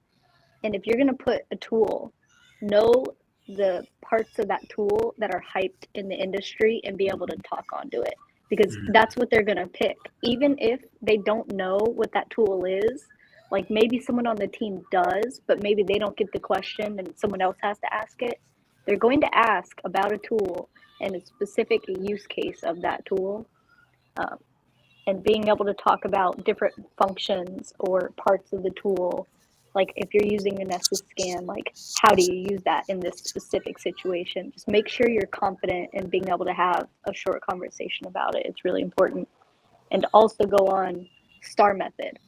Speaker 4: And if you're going to put a tool, know the parts of that tool that are hyped in the industry and be able to talk onto it, because that's what they're going to pick. Even if they don't know what that tool is, like maybe someone on the team does, but maybe they don't get the question and someone else has to ask it. They're going to ask about a tool and a specific use case of that tool. And being able to talk about different functions or parts of the tool, like if you're using a Nessus scan, like how do you use that in this specific situation? Just make sure you're confident in being able to have a short conversation about it. It's really important. And also go on STAR method.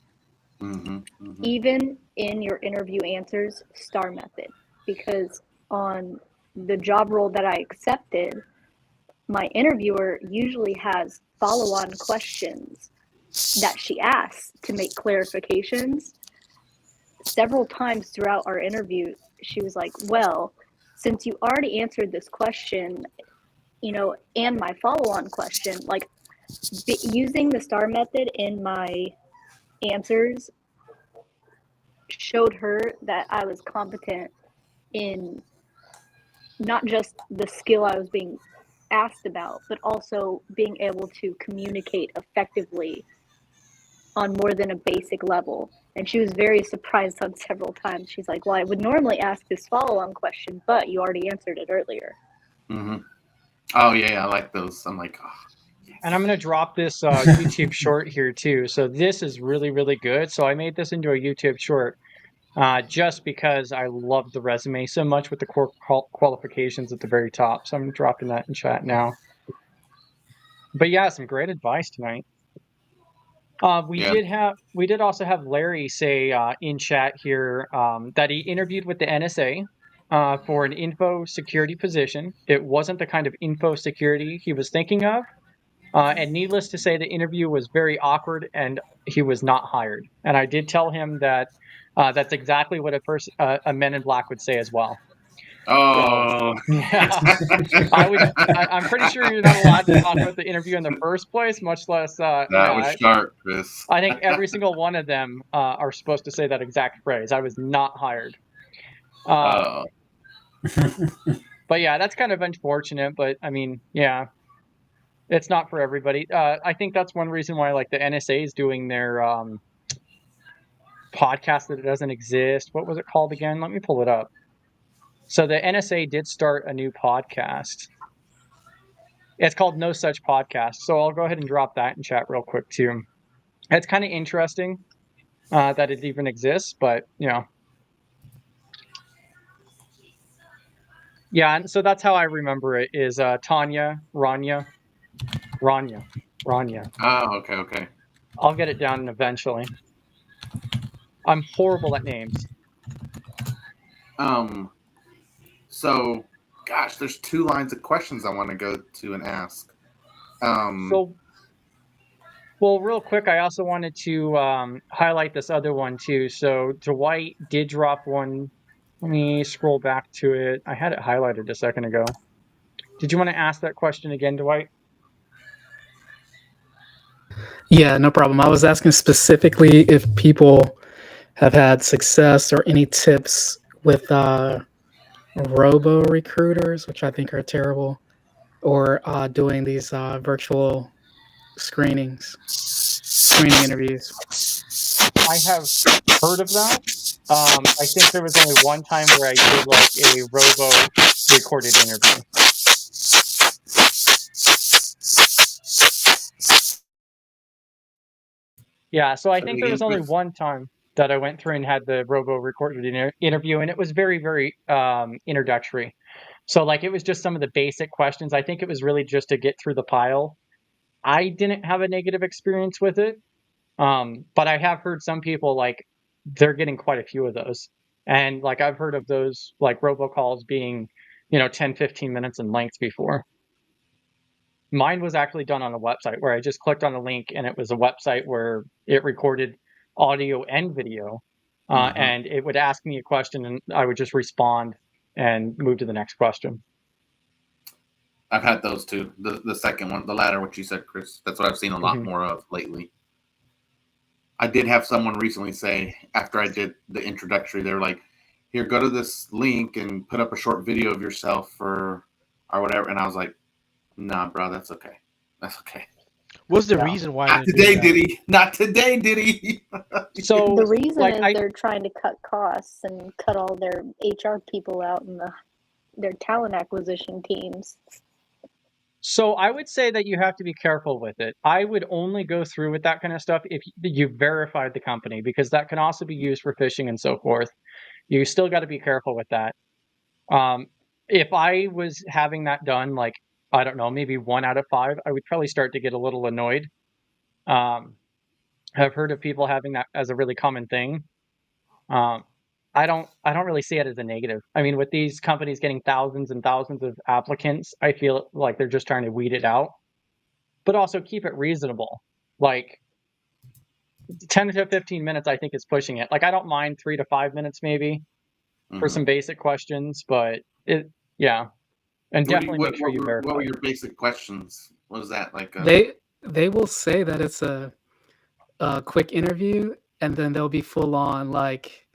Speaker 4: Even in your interview answers, STAR method, because on the job role that I accepted, my interviewer usually has follow-on questions that she asks to make clarifications. Several times throughout our interview, she was like, well, since you already answered this question, and my follow-on question, like using the STAR method in my answers showed her that I was competent in not just the skill I was being asked about, but also being able to communicate effectively on more than a basic level. And she was very surprised on several times. She's like, well, I would normally ask this follow-on question, but you already answered it earlier.
Speaker 9: Oh yeah, I like those. I'm like, oh. Yes.
Speaker 1: And I'm going to drop this YouTube short here too. So this is really, really good. So I made this into a YouTube short just because I love the resume so much with the core qualifications at the very top. So I'm dropping that in chat now. But yeah, some great advice tonight. We
Speaker 9: Yeah.
Speaker 1: did also have Larry say in chat here that he interviewed with the NSA for an info security position. It wasn't the kind of info security he was thinking of. And needless to say, the interview was very awkward and he was not hired. And I did tell him that that's exactly what a Men in Black would say as well.
Speaker 9: Oh.
Speaker 1: Yeah, I'm pretty sure you're not allowed to talk about the interview in the first place, much less.
Speaker 9: That
Speaker 1: Yeah,
Speaker 9: was sharp, Chris.
Speaker 1: I think every single one of them are supposed to say that exact phrase. I was not hired.
Speaker 9: Oh.
Speaker 1: But yeah, that's kind of unfortunate. But I mean, yeah, it's not for everybody. I think that's one reason why, like, the NSA is doing their podcast that it doesn't exist. What was it called again? Let me pull it up. So the NSA did start a new podcast. It's called No Such Podcast. So I'll go ahead and drop that in chat real quick too. It's kind of interesting that it even exists, but you know. Yeah, and so that's how I remember it is Tanya, Rania.
Speaker 9: Oh, okay.
Speaker 1: I'll get it down eventually. I'm horrible at names.
Speaker 9: So, gosh, there's 2 lines of questions I want to go to and ask.
Speaker 1: Well, real quick, I also wanted to highlight this other one too. So Dwight did drop one. Let me scroll back to it. I had it highlighted a second ago. Did you want to ask that question again, Dwight?
Speaker 6: Yeah, no problem. I was asking specifically if people have had success or any tips with Robo recruiters, which I think are terrible, or doing these virtual screening interviews.
Speaker 1: I have heard of that. I think there was only one time where I did like a Robo recorded interview. Yeah, so I think there was only one time that I went through and had the Robo recorded interview, and it was very, very introductory. So like it was just some of the basic questions. I think it was really just to get through the pile. I didn't have a negative experience with it, but I have heard some people like they're getting quite a few of those. And like I've heard of those like robocalls being, 10, 15 minutes in length before. Mine was actually done on a website where I just clicked on a link and it was a website where it recorded audio and video. And it would ask me a question and I would just respond and move to the next question.
Speaker 9: I've had those too. The second one, the latter, what you said, Chris. That's what I've seen a lot more of lately. I did have someone recently say, after I did the introductory, they're like, here, go to this link and put up a short video of yourself or whatever. And I was like, nah, bro, that's okay. That's okay.
Speaker 10: What's the reason why?
Speaker 9: Not today, did he? Not today, did he?
Speaker 4: So the reason is they're trying to cut costs and cut all their HR people out and their talent acquisition teams.
Speaker 1: So I would say that you have to be careful with it. I would only go through with that kind of stuff if you verified the company, because that can also be used for phishing and so forth. You still got to be careful with that. If I was having that done, like, I don't know, maybe 1 out of 5, I would probably start to get a little annoyed. I've heard of people having that as a really common thing. I don't really see it as a negative. I mean, with these companies getting thousands and thousands of applicants, I feel like they're just trying to weed it out, but also keep it reasonable. Like 10 to 15 minutes, I think is pushing it. Like I don't mind 3 to 5 minutes maybe for some basic questions, but yeah. And definitely make sure you verify.
Speaker 9: What were your basic questions? What was that like?
Speaker 6: They will say that it's a quick interview, and then they'll be full on like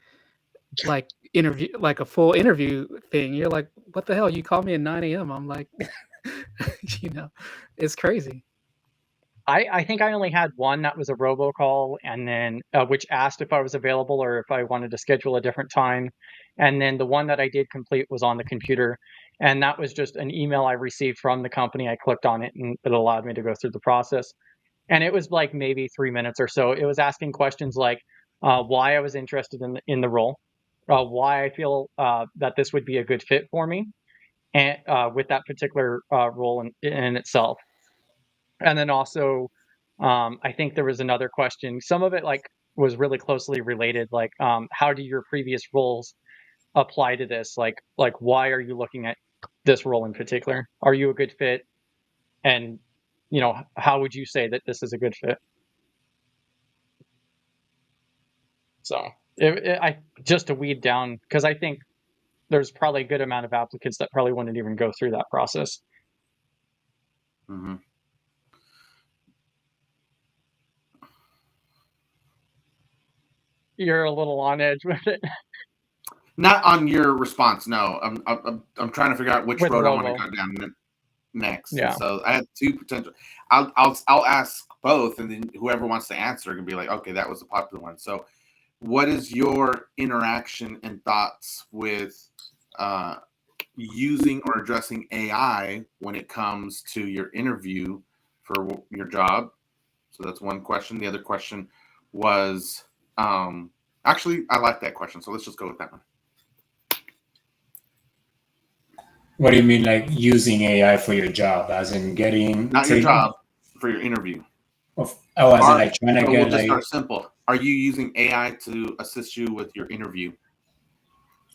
Speaker 6: interview, like a full interview thing. You're like, what the hell? You called me at 9 a.m. I'm like, it's crazy.
Speaker 1: I think I only had one that was a robocall, and then which asked if I was available or if I wanted to schedule a different time. And then the one that I did complete was on the computer. And that was just an email I received from the company. I clicked on it and it allowed me to go through the process. And it was like maybe 3 minutes or so. It was asking questions like why I was interested in the role, why I feel that this would be a good fit for me, and with that particular role in itself. And then also I think there was another question. Some of it like was really closely related, like how do your previous roles apply to this? Like why are you looking at this role in particular? Are you a good fit? And how would you say that this is a good fit? So I just to weed down, because I think there's probably a good amount of applicants that probably wouldn't even go through that process.
Speaker 9: Mm-hmm.
Speaker 1: You're a little on edge with it.
Speaker 9: Not on your response. No, I'm trying to figure out which
Speaker 1: With
Speaker 9: road I
Speaker 1: Robo.
Speaker 9: want to go down next.
Speaker 1: Yeah.
Speaker 9: So I have two potential. I'll ask both, and then whoever wants to answer can be like, okay, that was a popular one. So, what is your interaction and thoughts with using or addressing AI when it comes to your interview for your job? So that's one question. The other question was, actually, I like that question. So let's just go with that one.
Speaker 8: What do you mean, like using AI for your job, as in getting
Speaker 9: not your job, for your interview?
Speaker 8: As in like trying to get
Speaker 9: we'll just start simple. Are you using AI to assist you with your interview?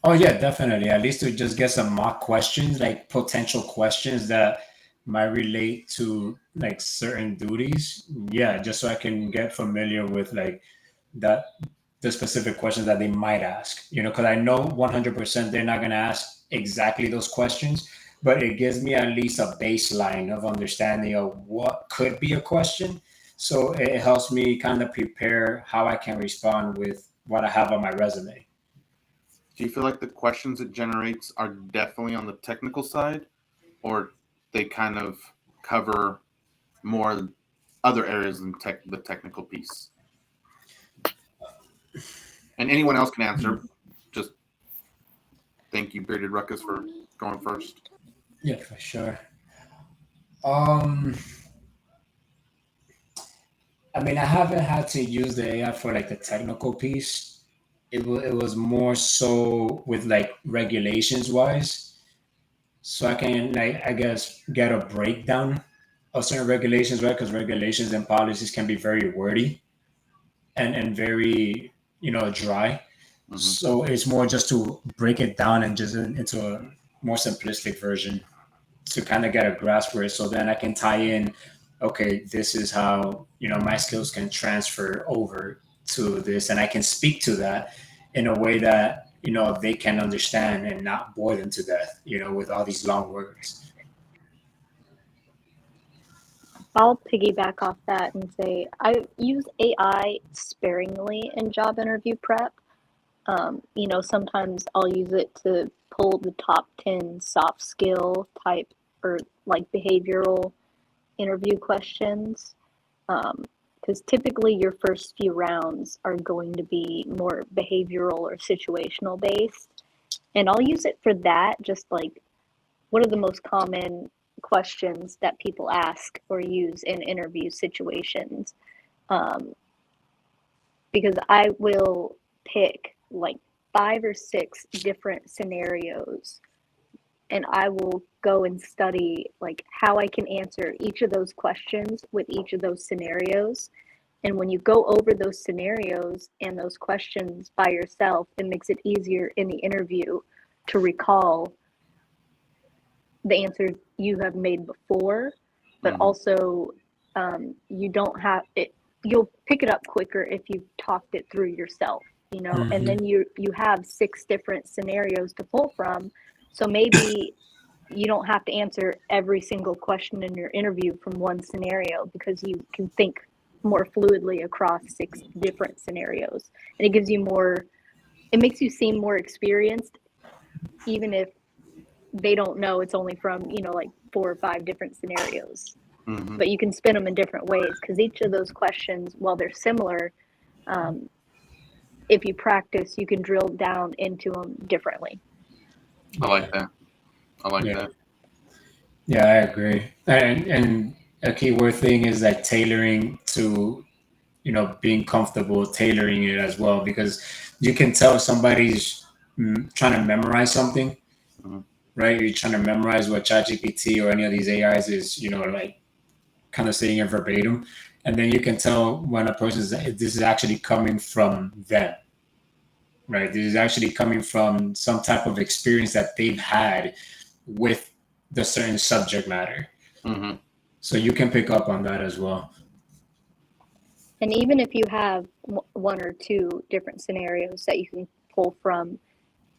Speaker 8: Oh yeah, definitely. At least to just get some mock questions, like potential questions that might relate to like certain duties. Yeah, just so I can get familiar with like the specific questions that they might ask. Because I know 100% they're not going to ask exactly those questions, but it gives me at least a baseline of understanding of what could be a question. So it helps me kind of prepare how I can respond with what I have on my resume.
Speaker 9: Do you feel like the questions it generates are definitely on the technical side, or they kind of cover more other areas than the technical piece? And anyone else can answer. Just thank you, Bearded Ruckus, for going first.
Speaker 8: Yeah, for sure. I mean, I haven't had to use the AI for like the technical piece. It was more so with like regulations wise, so I can like I guess get a breakdown of certain regulations, right? Because regulations and policies can be very wordy and very dry. Mm-hmm. So it's more just to break it down and just into a more simplistic version to kind of get a grasp for it. So then I can tie in, okay, this is how my skills can transfer over to this, and I can speak to that in a way that they can understand and not bore them to death, with all these long words.
Speaker 4: I'll piggyback off that and say I use AI sparingly in job interview prep. Sometimes I'll use it to pull the top 10 soft skill type or like behavioral interview questions. Because typically your first few rounds are going to be more behavioral or situational based. And I'll use it for that, just like what are the most common questions that people ask or use in interview situations. Because I will pick like 5 or 6 different scenarios, and I will go and study like how I can answer each of those questions with each of those scenarios. And when you go over those scenarios and those questions by yourself, it makes it easier in the interview to recall the answers you have made before, but also you don't have it. You'll pick it up quicker if you've talked it through yourself, and then you have 6 different scenarios to pull from. So maybe you don't have to answer every single question in your interview from one scenario because you can think more fluidly across 6 different scenarios. And it gives you it makes you seem more experienced, even if they don't know it's only from, like 4 or 5 different scenarios. Mm-hmm. But you can spin them in different ways because each of those questions, while they're similar, if you practice, you can drill down into them differently.
Speaker 9: I like that. That.
Speaker 8: Yeah, I agree. And a keyword thing is like tailoring to, being comfortable tailoring it as well, because you can tell somebody's trying to memorize something, right? You're trying to memorize what ChatGPT or any of these AIs is, like kind of saying it verbatim. And then you can tell when a person this is actually coming from them, right? This is actually coming from some type of experience that they've had with the certain subject matter.
Speaker 9: Mm-hmm.
Speaker 8: So you can pick up on that as well.
Speaker 4: And even if you have one or two different scenarios that you can pull from,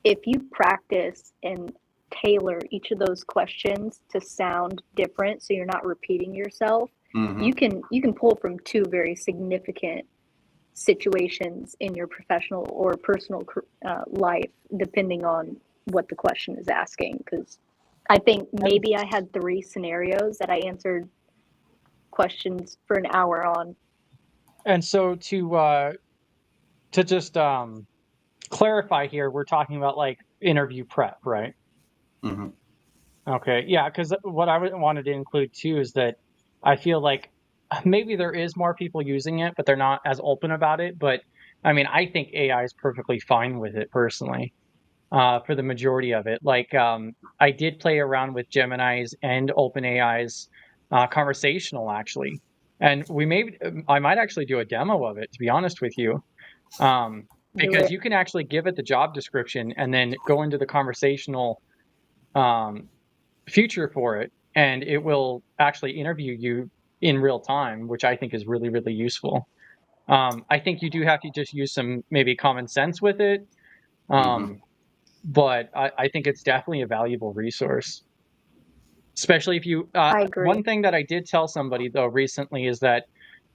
Speaker 4: if you practice and tailor each of those questions to sound different, so you're not repeating yourself,
Speaker 9: Mm-hmm.
Speaker 4: you can pull from two very significant situations in your professional or personal life, depending on what the question is asking. Because I think maybe I had 3 scenarios that I answered questions for an hour on.
Speaker 1: And so to just clarify here, we're talking about like interview prep, right?
Speaker 9: Mm-hmm.
Speaker 1: Okay, yeah, because what I wanted to include too is that I feel like maybe there is more people using it, but they're not as open about it. But I mean, I think AI is perfectly fine with it personally, for the majority of it. Like, I did play around with Gemini's and OpenAI's conversational actually, and I might actually do a demo of it, to be honest with you, because you can actually give it the job description and then go into the conversational future for it, and it will actually interview you in real time, which I think is really, really useful. I think you do have to just use some maybe common sense with it, but I think it's definitely a valuable resource, especially if you.
Speaker 4: I agree.
Speaker 1: One thing that I did tell somebody though recently is that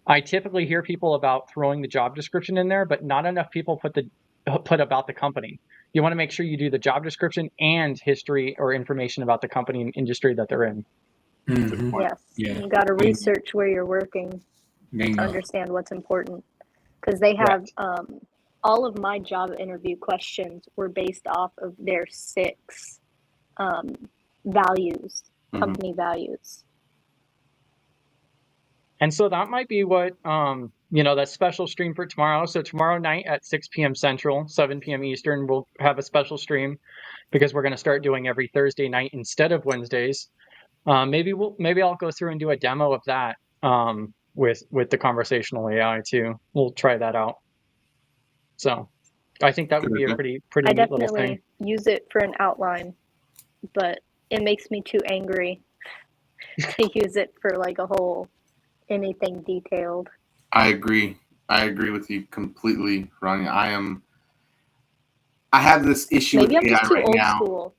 Speaker 1: I typically hear people about throwing the job description in there, but not enough people put about the company. You want to make sure you do the job description and history or information about the company and industry that they're in.
Speaker 8: Mm-hmm.
Speaker 4: Yes,
Speaker 8: Yeah.
Speaker 4: you got to research where you're working
Speaker 8: Bingo.
Speaker 4: to understand what's important, because they have all of my job interview questions were based off of their 6 values, company values.
Speaker 1: And so that might be what that special stream for tomorrow. So tomorrow night at 6 p.m. Central, 7 p.m. Eastern, we'll have a special stream because we're going to start doing every Thursday night instead of Wednesdays. Maybe I'll go through and do a demo of that with the conversational AI too. We'll try that out. So I think that would be a pretty
Speaker 4: I
Speaker 1: neat little
Speaker 4: definitely
Speaker 1: thing.
Speaker 4: use it for an outline, but it makes me too angry to use it for like a whole anything detailed.
Speaker 9: I agree with you completely, Ronnie. I have this issue
Speaker 4: Maybe
Speaker 9: with
Speaker 4: I'm
Speaker 9: AI
Speaker 4: just too
Speaker 9: right
Speaker 4: old
Speaker 9: now.
Speaker 4: school.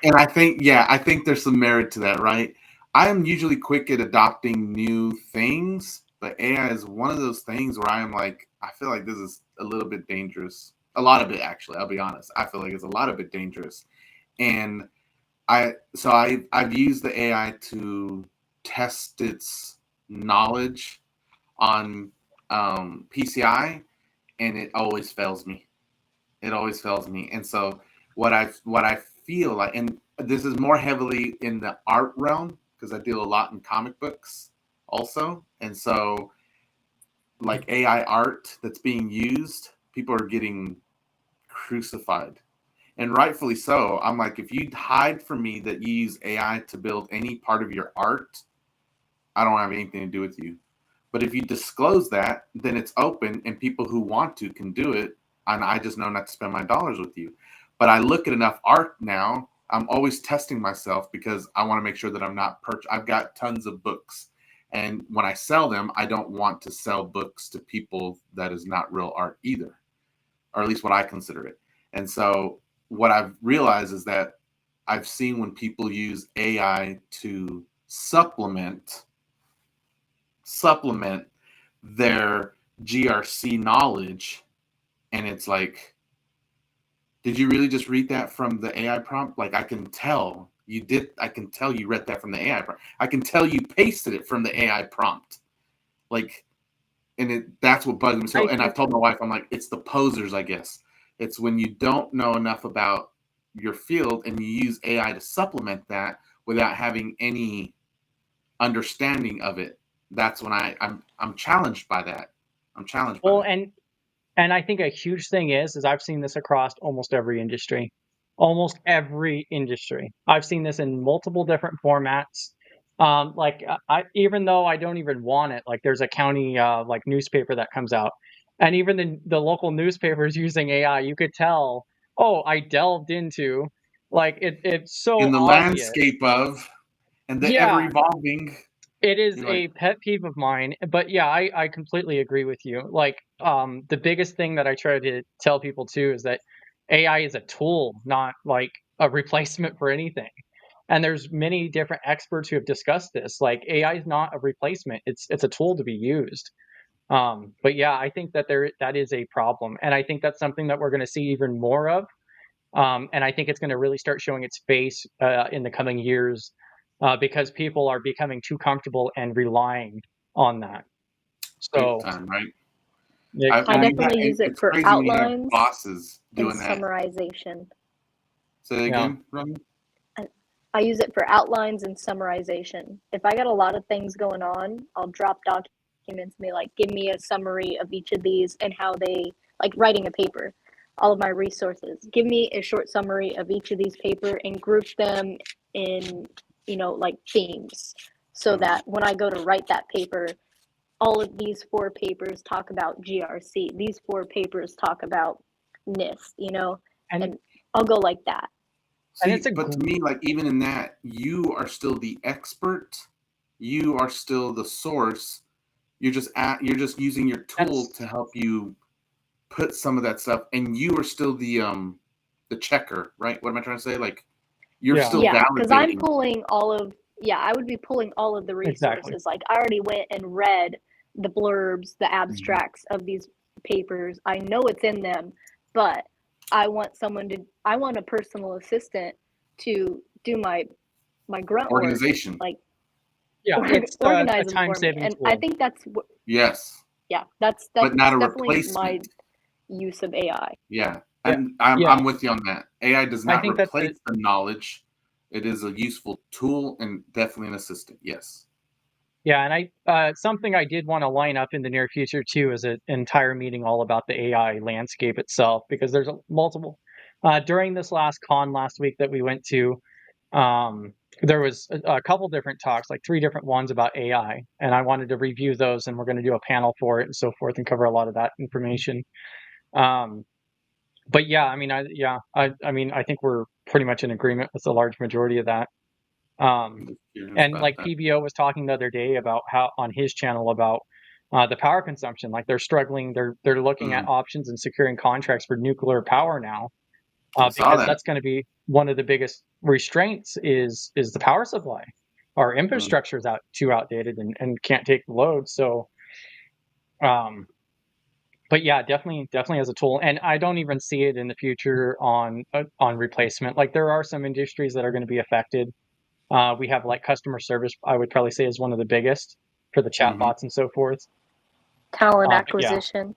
Speaker 9: And I think there's some merit to that, right? I am usually quick at adopting new things, but AI is one of those things where I am like, I feel like this is a little bit dangerous. A lot of it, actually. I'll be honest. I feel like it's a lot of it dangerous. And I've used the AI to test its knowledge on PCI, and it always fails me. It always fails me. And so what I feel like, and this is more heavily in the art realm because I deal a lot in comic books also. And so like AI art that's being used, people are getting crucified. And rightfully so. I'm like, if you hide from me that you use AI to build any part of your art, I don't have anything to do with you. But if you disclose that, then it's open and people who want to can do it. And I just know not to spend my dollars with you. But I look at enough art now, I'm always testing myself because I want to make sure that I'm not I've got tons of books. And when I sell them, I don't want to sell books to people that is not real art either, or at least what I consider it. And so what I've realized is that I've seen when people use AI to supplement their GRC knowledge, and it's like, did you really just read that from the AI prompt? Like, I can tell you did. I can tell you read that from the AI prompt. I can tell you pasted it from the AI prompt. Like, and that's what bugs me. So, and I've told my wife, I'm like, it's the posers, I guess. It's when you don't know enough about your field and you use AI to supplement that without having any understanding of it. That's when I'm challenged by that. I'm challenged by that.
Speaker 1: And I think a huge thing is I've seen this across almost every industry. Almost every industry. I've seen this in multiple different formats. Like even though I don't even want it, like there's a county like newspaper that comes out, and even the local newspapers using AI, you could tell. Oh, I delved into like it's so
Speaker 9: In the
Speaker 1: obvious.
Speaker 9: landscape of, and the ever
Speaker 1: Yeah,
Speaker 9: evolving.
Speaker 1: it is
Speaker 9: You're
Speaker 1: a
Speaker 9: like,
Speaker 1: pet peeve of mine. But yeah, I completely agree with you. Like the biggest thing that I try to tell people too is that AI is a tool, not like a replacement for anything. And there's many different experts who have discussed this. Like AI is not a replacement; it's a tool to be used. But yeah, I think that that is a problem, and I think that's something that we're going to see even more of. And I think it's going to really start showing its face in the coming years because people are becoming too comfortable and relying on that.
Speaker 9: big
Speaker 1: So
Speaker 9: time, right?
Speaker 4: I
Speaker 1: exactly,
Speaker 4: definitely use it
Speaker 9: It's
Speaker 4: for
Speaker 9: crazy when you have
Speaker 4: outlines
Speaker 9: bosses
Speaker 4: and
Speaker 9: doing that.
Speaker 4: summarization.
Speaker 9: Say that
Speaker 1: yeah,
Speaker 9: again, Romy?
Speaker 4: I use it for outlines and summarization. If I got a lot of things going on, I'll drop documents and be like, give me a summary of each of these and how they, like writing a paper, all of my resources. Give me a short summary of each of these paper and group them in, like themes so that when I go to write that paper, all of these 4 papers talk about GRC. These 4 papers talk about NIST,
Speaker 1: and
Speaker 4: and I'll go like that.
Speaker 1: it's
Speaker 9: See, but to me, like even in that, you are still the expert. You are still the source. You're just using your tool to help you put some of that stuff, and you are still the checker, right? What am I trying to say? Like you're still
Speaker 4: Yeah, because I'm
Speaker 9: validating.
Speaker 4: pulling I would be pulling all of the
Speaker 1: exactly.
Speaker 4: resources. Like I already went and read the blurbs, the abstracts of these papers. I know it's in them, but I want a personal assistant to do my grunt work,
Speaker 9: Organization.
Speaker 4: like
Speaker 1: Yeah, it's a
Speaker 4: organize them for me.
Speaker 1: time-saving
Speaker 4: And
Speaker 1: tool.
Speaker 4: I think that's
Speaker 9: Yes,
Speaker 4: that's
Speaker 9: but not a
Speaker 4: definitely my
Speaker 9: replacement.
Speaker 4: use of AI.
Speaker 9: Yeah,
Speaker 1: Yeah,
Speaker 9: and
Speaker 1: yeah.
Speaker 9: I'm with you on that. AI does
Speaker 1: I
Speaker 9: not
Speaker 1: think that's
Speaker 9: replace the knowledge. It is a useful tool and definitely an assistant. Yes.
Speaker 1: Yeah, and something I did want to line up in the near future too is an entire meeting all about the AI landscape itself because there's multiple. During this last con last week that we went to, there was a couple different talks, like 3 different ones about AI, and I wanted to review those, and we're going to do a panel for it and so forth and cover a lot of that information. But yeah, I mean, I mean, I think we're pretty much in agreement with the large majority of that. And like PBO was talking the other day about how on his channel about the power consumption, like they're struggling, they're looking at options and securing contracts for nuclear power now, because that's going to be one of the biggest restraints is the power supply. Our infrastructure is too outdated and can't take the load. So, but yeah, definitely as a tool, and I don't even see it in the future on replacement. Like there are some industries that are going to be affected. We have like customer service, I would probably say is one of the biggest for the chatbots and so forth.
Speaker 4: Talent
Speaker 1: Yeah.
Speaker 4: acquisition.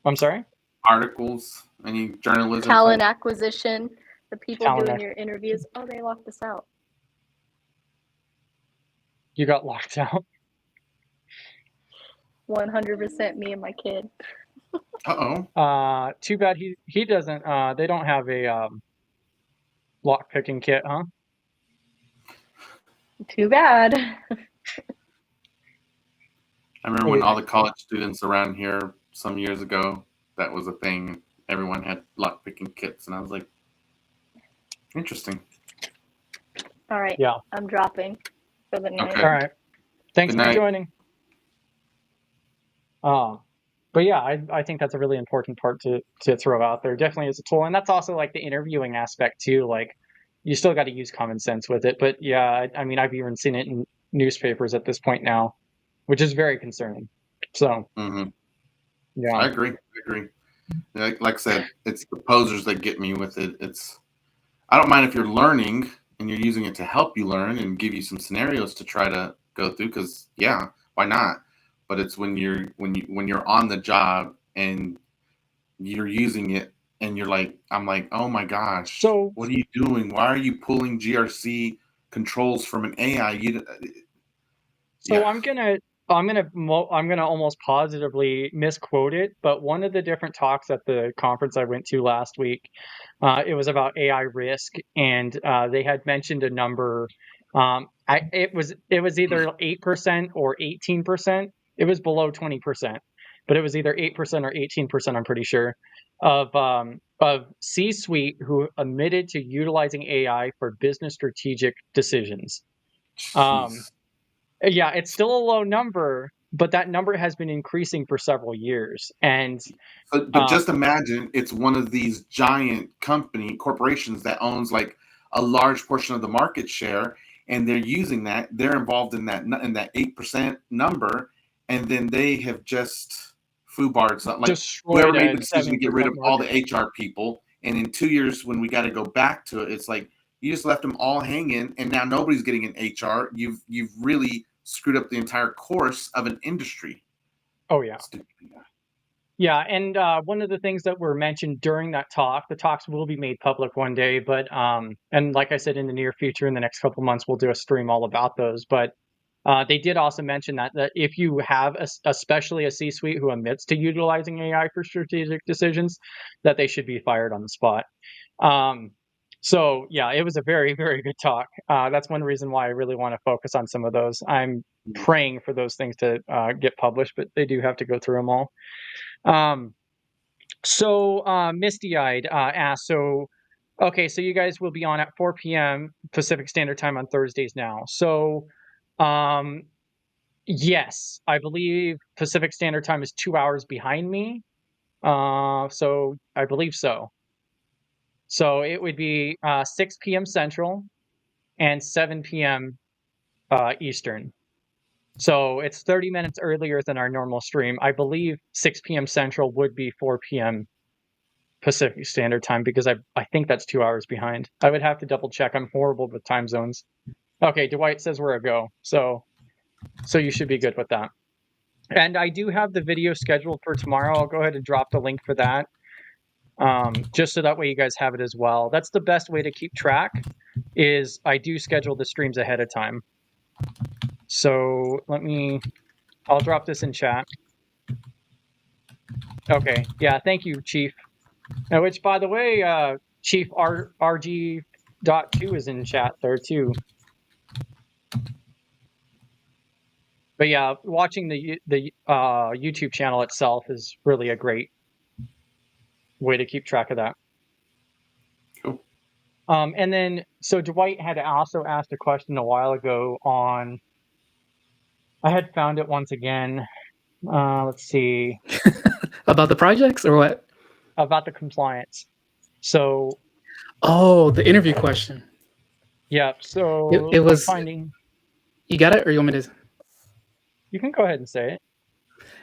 Speaker 1: I'm sorry?
Speaker 9: Articles, any journalism.
Speaker 4: Talent acquisition. The people
Speaker 1: Talent
Speaker 4: doing your interviews. Oh, they locked us out.
Speaker 1: You got locked out.
Speaker 4: 100% me and my kid.
Speaker 9: Uh-oh.
Speaker 1: Too bad he doesn't. They don't have a lock picking kit, huh?
Speaker 4: Too bad.
Speaker 9: I remember when all the college students around here some years ago, that was a thing. Everyone had lock picking kits, and I was like, interesting.
Speaker 4: All right.
Speaker 1: Yeah.
Speaker 4: I'm dropping for the night.
Speaker 9: Okay.
Speaker 1: All right. Thanks for joining. But yeah, I think that's a really important part to throw out there. Definitely as a tool, and that's also like the interviewing aspect too. Like, you still got to use common sense with it. But yeah, I mean, I've even seen it in newspapers at this point now, which is very concerning. So, yeah,
Speaker 9: I agree. Like I said, it's the posers that get me with it. I don't mind if you're learning and you're using it to help you learn and give you some scenarios to try to go through. Because yeah, why not? But it's when you're on the job and you're using it and I'm like, oh my gosh,
Speaker 1: so
Speaker 9: what are you doing? Why are you pulling GRC controls from an AI?
Speaker 1: I'm gonna almost positively misquote it, but one of the different talks at the conference I went to last week, it was about AI risk, and they had mentioned a number It was either 8% or 18%. It was below 20%, but it was either 8% or 18%. I'm pretty sure of C-suite who admitted to utilizing AI for business strategic decisions.
Speaker 9: Jeez.
Speaker 1: Yeah, it's still a low number, but that number has been increasing for several years. And
Speaker 9: But just imagine it's one of these giant corporations that owns like a large portion of the market share, and they're using that. They're involved in that 8% number, and then they have just foobarred something. Like whoever
Speaker 1: destroyed
Speaker 9: made
Speaker 1: a
Speaker 9: the decision to
Speaker 1: 7%
Speaker 9: get rid of all the
Speaker 1: market.
Speaker 9: HR people, and in 2 years when we got to go back to it, it's like you just left them all hanging, and now nobody's getting an HR. You've really screwed up the entire course of an industry.
Speaker 1: Oh yeah.
Speaker 9: Stupid.
Speaker 1: Yeah, and one of the things that were mentioned during that talk, the talks will be made public one day, but and like I said, in the near future, in the next couple months, we'll do a stream all about those. But they did also mention that if you have especially a C-suite who admits to utilizing AI for strategic decisions, that they should be fired on the spot. So yeah, it was a very, very good talk. That's one reason why I really want to focus on some of those. I'm praying for those things to get published, but they do have to go through them all. Misty Eyed asked, okay, so you guys will be on at 4 p.m. Pacific Standard Time on Thursdays now. So, yes, I believe Pacific Standard Time is 2 hours behind me. So I believe so. So it would be 6 p.m. Central and 7 p.m. Eastern. So it's 30 minutes earlier than our normal stream. I believe 6 p.m. Central would be 4 p.m. Pacific Standard Time because I think that's 2 hours behind. I would have to double check. I'm horrible with time zones. Okay, Dwight says we're a go. So you should be good with that. And I do have the video scheduled for tomorrow. I'll go ahead and drop the link for that. Just so that way you guys have it as well. That's the best way to keep track is I do schedule the streams ahead of time. So I'll drop this in chat. Okay, yeah, thank you, Chief. Which, by the way, Chief RG.2 is in chat there too. But yeah, watching the YouTube channel itself is really a great way to keep track of that.
Speaker 9: Cool.
Speaker 1: And then, so Dwight had also asked a question a while ago on. I had found it once again. Let's see.
Speaker 6: About the projects or what?
Speaker 1: About the compliance. So.
Speaker 6: Oh, the interview question.
Speaker 1: Yeah. So
Speaker 6: it was
Speaker 1: finding.
Speaker 6: You got it, or you want me to?
Speaker 1: You can go ahead and say it.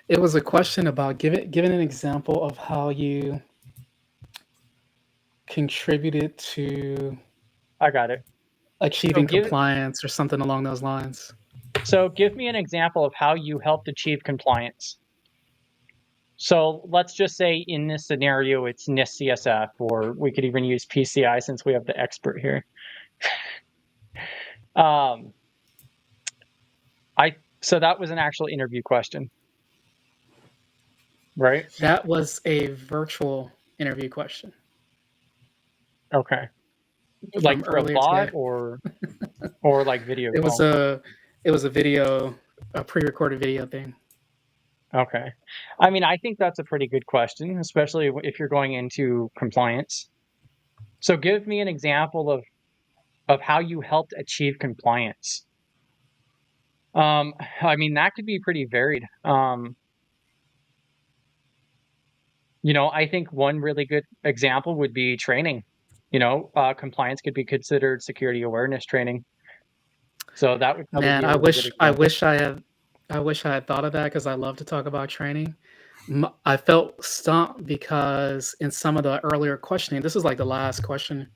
Speaker 6: It was a question about giving an example of how you contributed to.
Speaker 1: I got it.
Speaker 6: Achieving compliance or something along those lines.
Speaker 1: So give me an example of how you helped achieve compliance. So let's just say in this scenario, it's NIST CSF, or we could even use PCI since we have the expert here. So that was an actual interview question, right?
Speaker 6: That was a virtual interview question.
Speaker 1: Okay. Like for a bot or like video?
Speaker 6: It was a video, a pre-recorded video thing.
Speaker 1: Okay. I mean, I think that's a pretty good question, especially if you're going into compliance. So give me an example of how you helped achieve compliance. I mean, that could be pretty varied. I think one really good example would be training. Compliance could be considered security awareness training. So that would probably
Speaker 6: Man,
Speaker 1: be
Speaker 6: I wish I had thought of that because I love to talk about training. I felt stumped because in some of the earlier questioning, this is like the last question,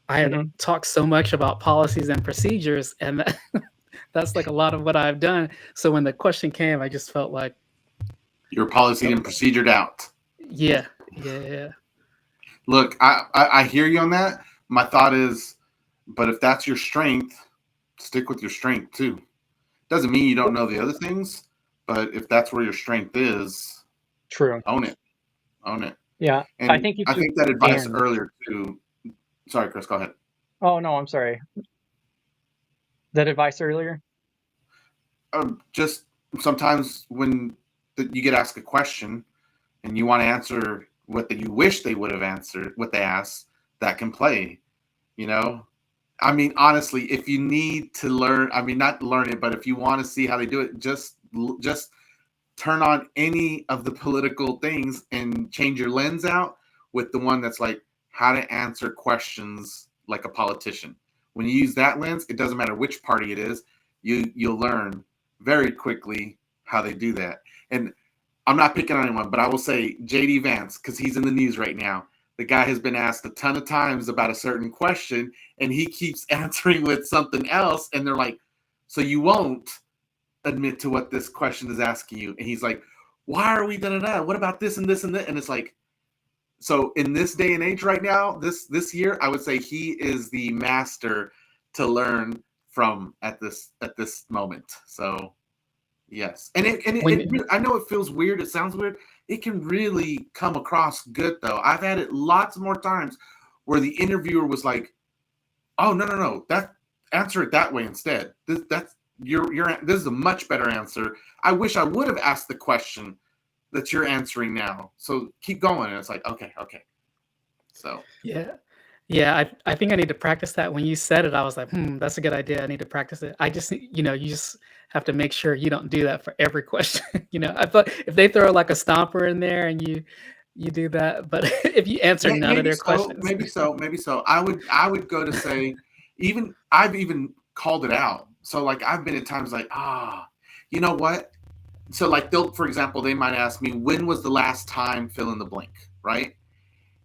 Speaker 6: I had talked so much about policies and procedures, and that's like a lot of what I've done. So when the question came, I just felt like
Speaker 9: you're policy and procedured out.
Speaker 6: Yeah.
Speaker 9: Look, I hear you on that. My thought is, but if that's your strength, stick with your strength too. Doesn't mean you don't know the other things, but if that's where your strength is,
Speaker 1: true,
Speaker 9: own it.
Speaker 1: Yeah,
Speaker 9: and
Speaker 1: I think
Speaker 9: that advice earlier too. Sorry, Chris, go ahead.
Speaker 1: Oh no, I'm sorry. that advice earlier?
Speaker 9: Just sometimes when you get asked a question and you want to answer what you wish they would have answered, what they asked, that can play, you know? I mean, honestly, if you need to learn, I mean, not learn it, but if you want to see how they do it, just turn on any of the political things and change your lens out with the one that's like how to answer questions like a politician. When you use that lens, it doesn't matter which party it is, you'll learn very quickly how they do that. And I'm not picking on anyone, but I will say JD Vance, because he's in the news right now. The guy has been asked a ton of times about a certain question, and he keeps answering with something else. And they're like, so you won't admit to what this question is asking you? And he's like, why are we da-da-da? What about this and this and that? And it's like, so in this day and age right now, this year, I would say he is the master to learn from at this moment. So yes. And I know it feels weird. It sounds weird. It can really come across good though. I've had it lots more times where the interviewer was like, oh, no, that answer it that way instead. This is a much better answer. I wish I would have asked the question that you're answering now. So keep going. And it's like, okay. So
Speaker 6: yeah. I think I need to practice that. When you said it, I was like, that's a good idea. I need to practice it. I just, you just have to make sure you don't do that for every question. I thought if they throw like a stomper in there and you do that, but if you answer none of their questions,
Speaker 9: maybe so. I would go to say, I've even called it out. So like I've been at times like, you know what? So like for example, they might ask me, when was the last time fill in the blank, right?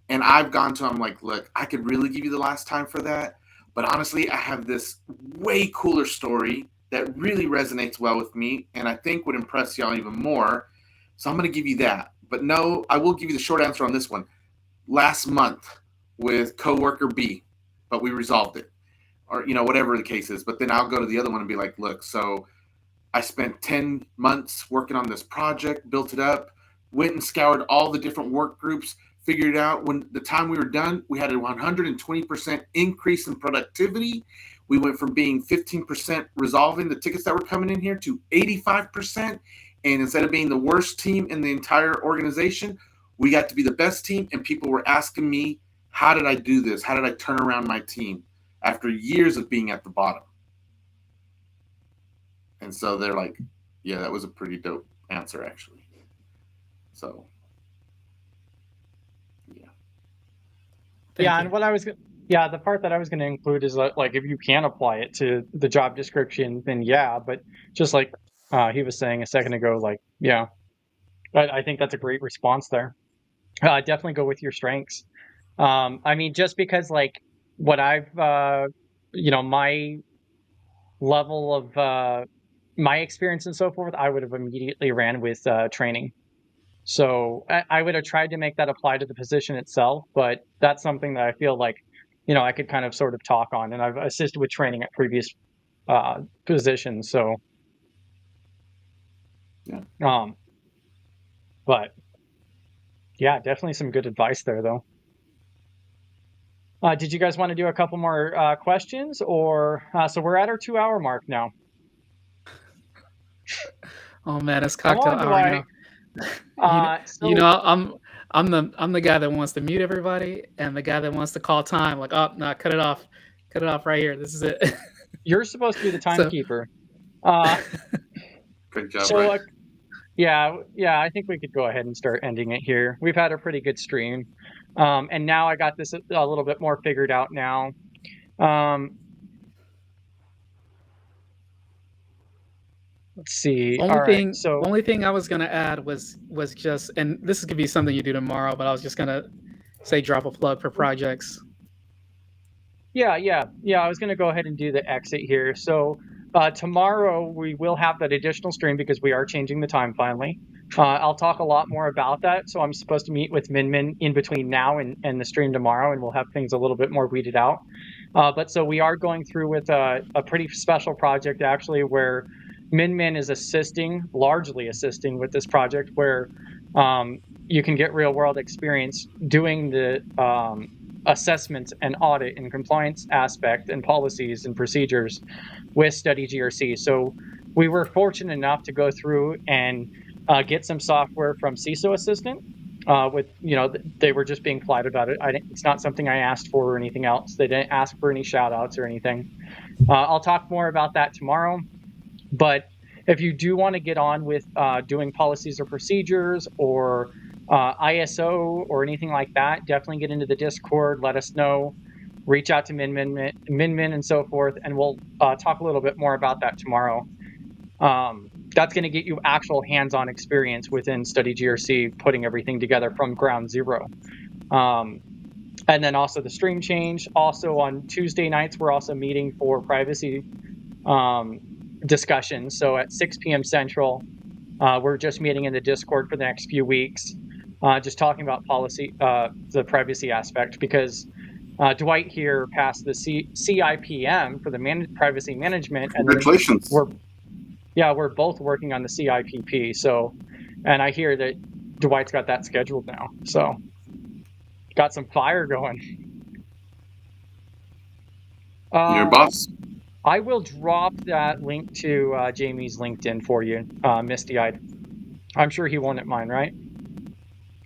Speaker 9: And I've gone to them like, look, I could really give you the last time for that. But honestly, I have this way cooler story that really resonates well with me and I think would impress y'all even more. So I'm going to give you that. But no, I will give you the short answer on this one. Last month with coworker B, but we resolved it. Or, whatever the case is. But then I'll go to the other one and be like, look, so I spent 10 months working on this project, built it up, went and scoured all the different work groups, figured out when the time we were done, we had a 120% increase in productivity. We went from being 15% resolving the tickets that were coming in here to 85%. And instead of being the worst team in the entire organization, we got to be the best team. And people were asking me, how did I do this? How did I turn around my team after years of being at the bottom? And so they're like, yeah, that was a pretty dope answer, actually. So, yeah.
Speaker 1: And the part that I was going to include is like if you can apply it to the job description, then yeah. But just like he was saying a second ago, like, yeah, I think that's a great response there. Definitely go with your strengths. I mean, just because like what I've, my level of my experience and so forth, I would have immediately ran with training. So I would have tried to make that apply to the position itself, but that's something that I feel like, I could kind of sort of talk on, and I've assisted with training at previous positions. So,
Speaker 9: yeah.
Speaker 1: But yeah, definitely some good advice there, though. Did you guys want to do a couple more questions, or so we're at our 2-hour mark now?
Speaker 6: Oh man, it's cocktail hour now. I'm the guy that wants to mute everybody and the guy that wants to call time. Like, oh no, cut it off right here. This is it.
Speaker 1: You're supposed to be the timekeeper.
Speaker 9: Good job.
Speaker 1: So, right? Yeah, I think we could go ahead and start ending it here. We've had a pretty good stream, and now I got this a little bit more figured out now. Let's see.
Speaker 6: Only thing I was gonna add was just, and this could be something you do tomorrow, but I was just gonna say drop a plug for projects.
Speaker 1: Yeah. I was gonna go ahead and do the exit here. So tomorrow we will have that additional stream because we are changing the time finally. I'll talk a lot more about that. So I'm supposed to meet with Min in between now and the stream tomorrow, and we'll have things a little bit more weeded out. But so we are going through with a pretty special project actually, where Min is largely assisting with this project, where you can get real world experience doing the assessment and audit and compliance aspect and policies and procedures with Study GRC. So we were fortunate enough to go through and get some software from CISO Assistant. With they were just being polite about it. It's not something I asked for or anything else. They didn't ask for any shout outs or anything. I'll talk more about that tomorrow. But if you do want to get on with doing policies or procedures or ISO or anything like that, definitely get into the Discord. Let us know. Reach out to Min and so forth, and we'll talk a little bit more about that tomorrow. That's going to get you actual hands-on experience within Study GRC, putting everything together from ground zero. And then also the stream change. Also on Tuesday nights, we're also meeting for privacy discussions. So at 6 p.m. Central, we're just meeting in the Discord for the next few weeks, just talking about policy, the privacy aspect, because Dwight here passed the CIPM for the privacy management. And
Speaker 9: congratulations.
Speaker 1: We're both working on the CIPP. So, and I hear that Dwight's got that scheduled now. So, got some fire going.
Speaker 9: Your boss.
Speaker 1: I will drop that link to Jamie's LinkedIn for you, misty-eyed. I'm sure he won't mind, right?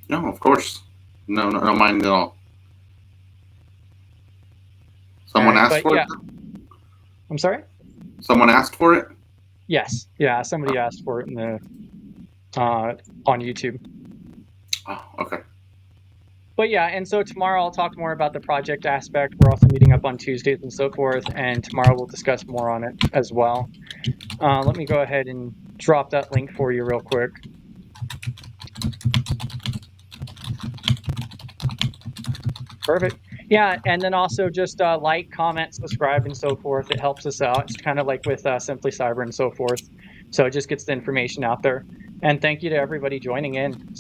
Speaker 9: No, of course. No, mind at all. Someone asked for it?
Speaker 1: I'm sorry?
Speaker 9: Someone asked for it?
Speaker 1: Yes. Yeah, somebody asked for it in the on YouTube.
Speaker 9: Oh, okay.
Speaker 1: But yeah, and so tomorrow I'll talk more about the project aspect. We're also meeting up on Tuesdays and so forth, and tomorrow we'll discuss more on it as well. Let me go ahead and drop that link for you real quick. Perfect. Yeah, and then also just like, comment, subscribe, and so forth. It helps us out. It's kind of like with Simply Cyber and so forth. So it just gets the information out there. And thank you to everybody joining in. So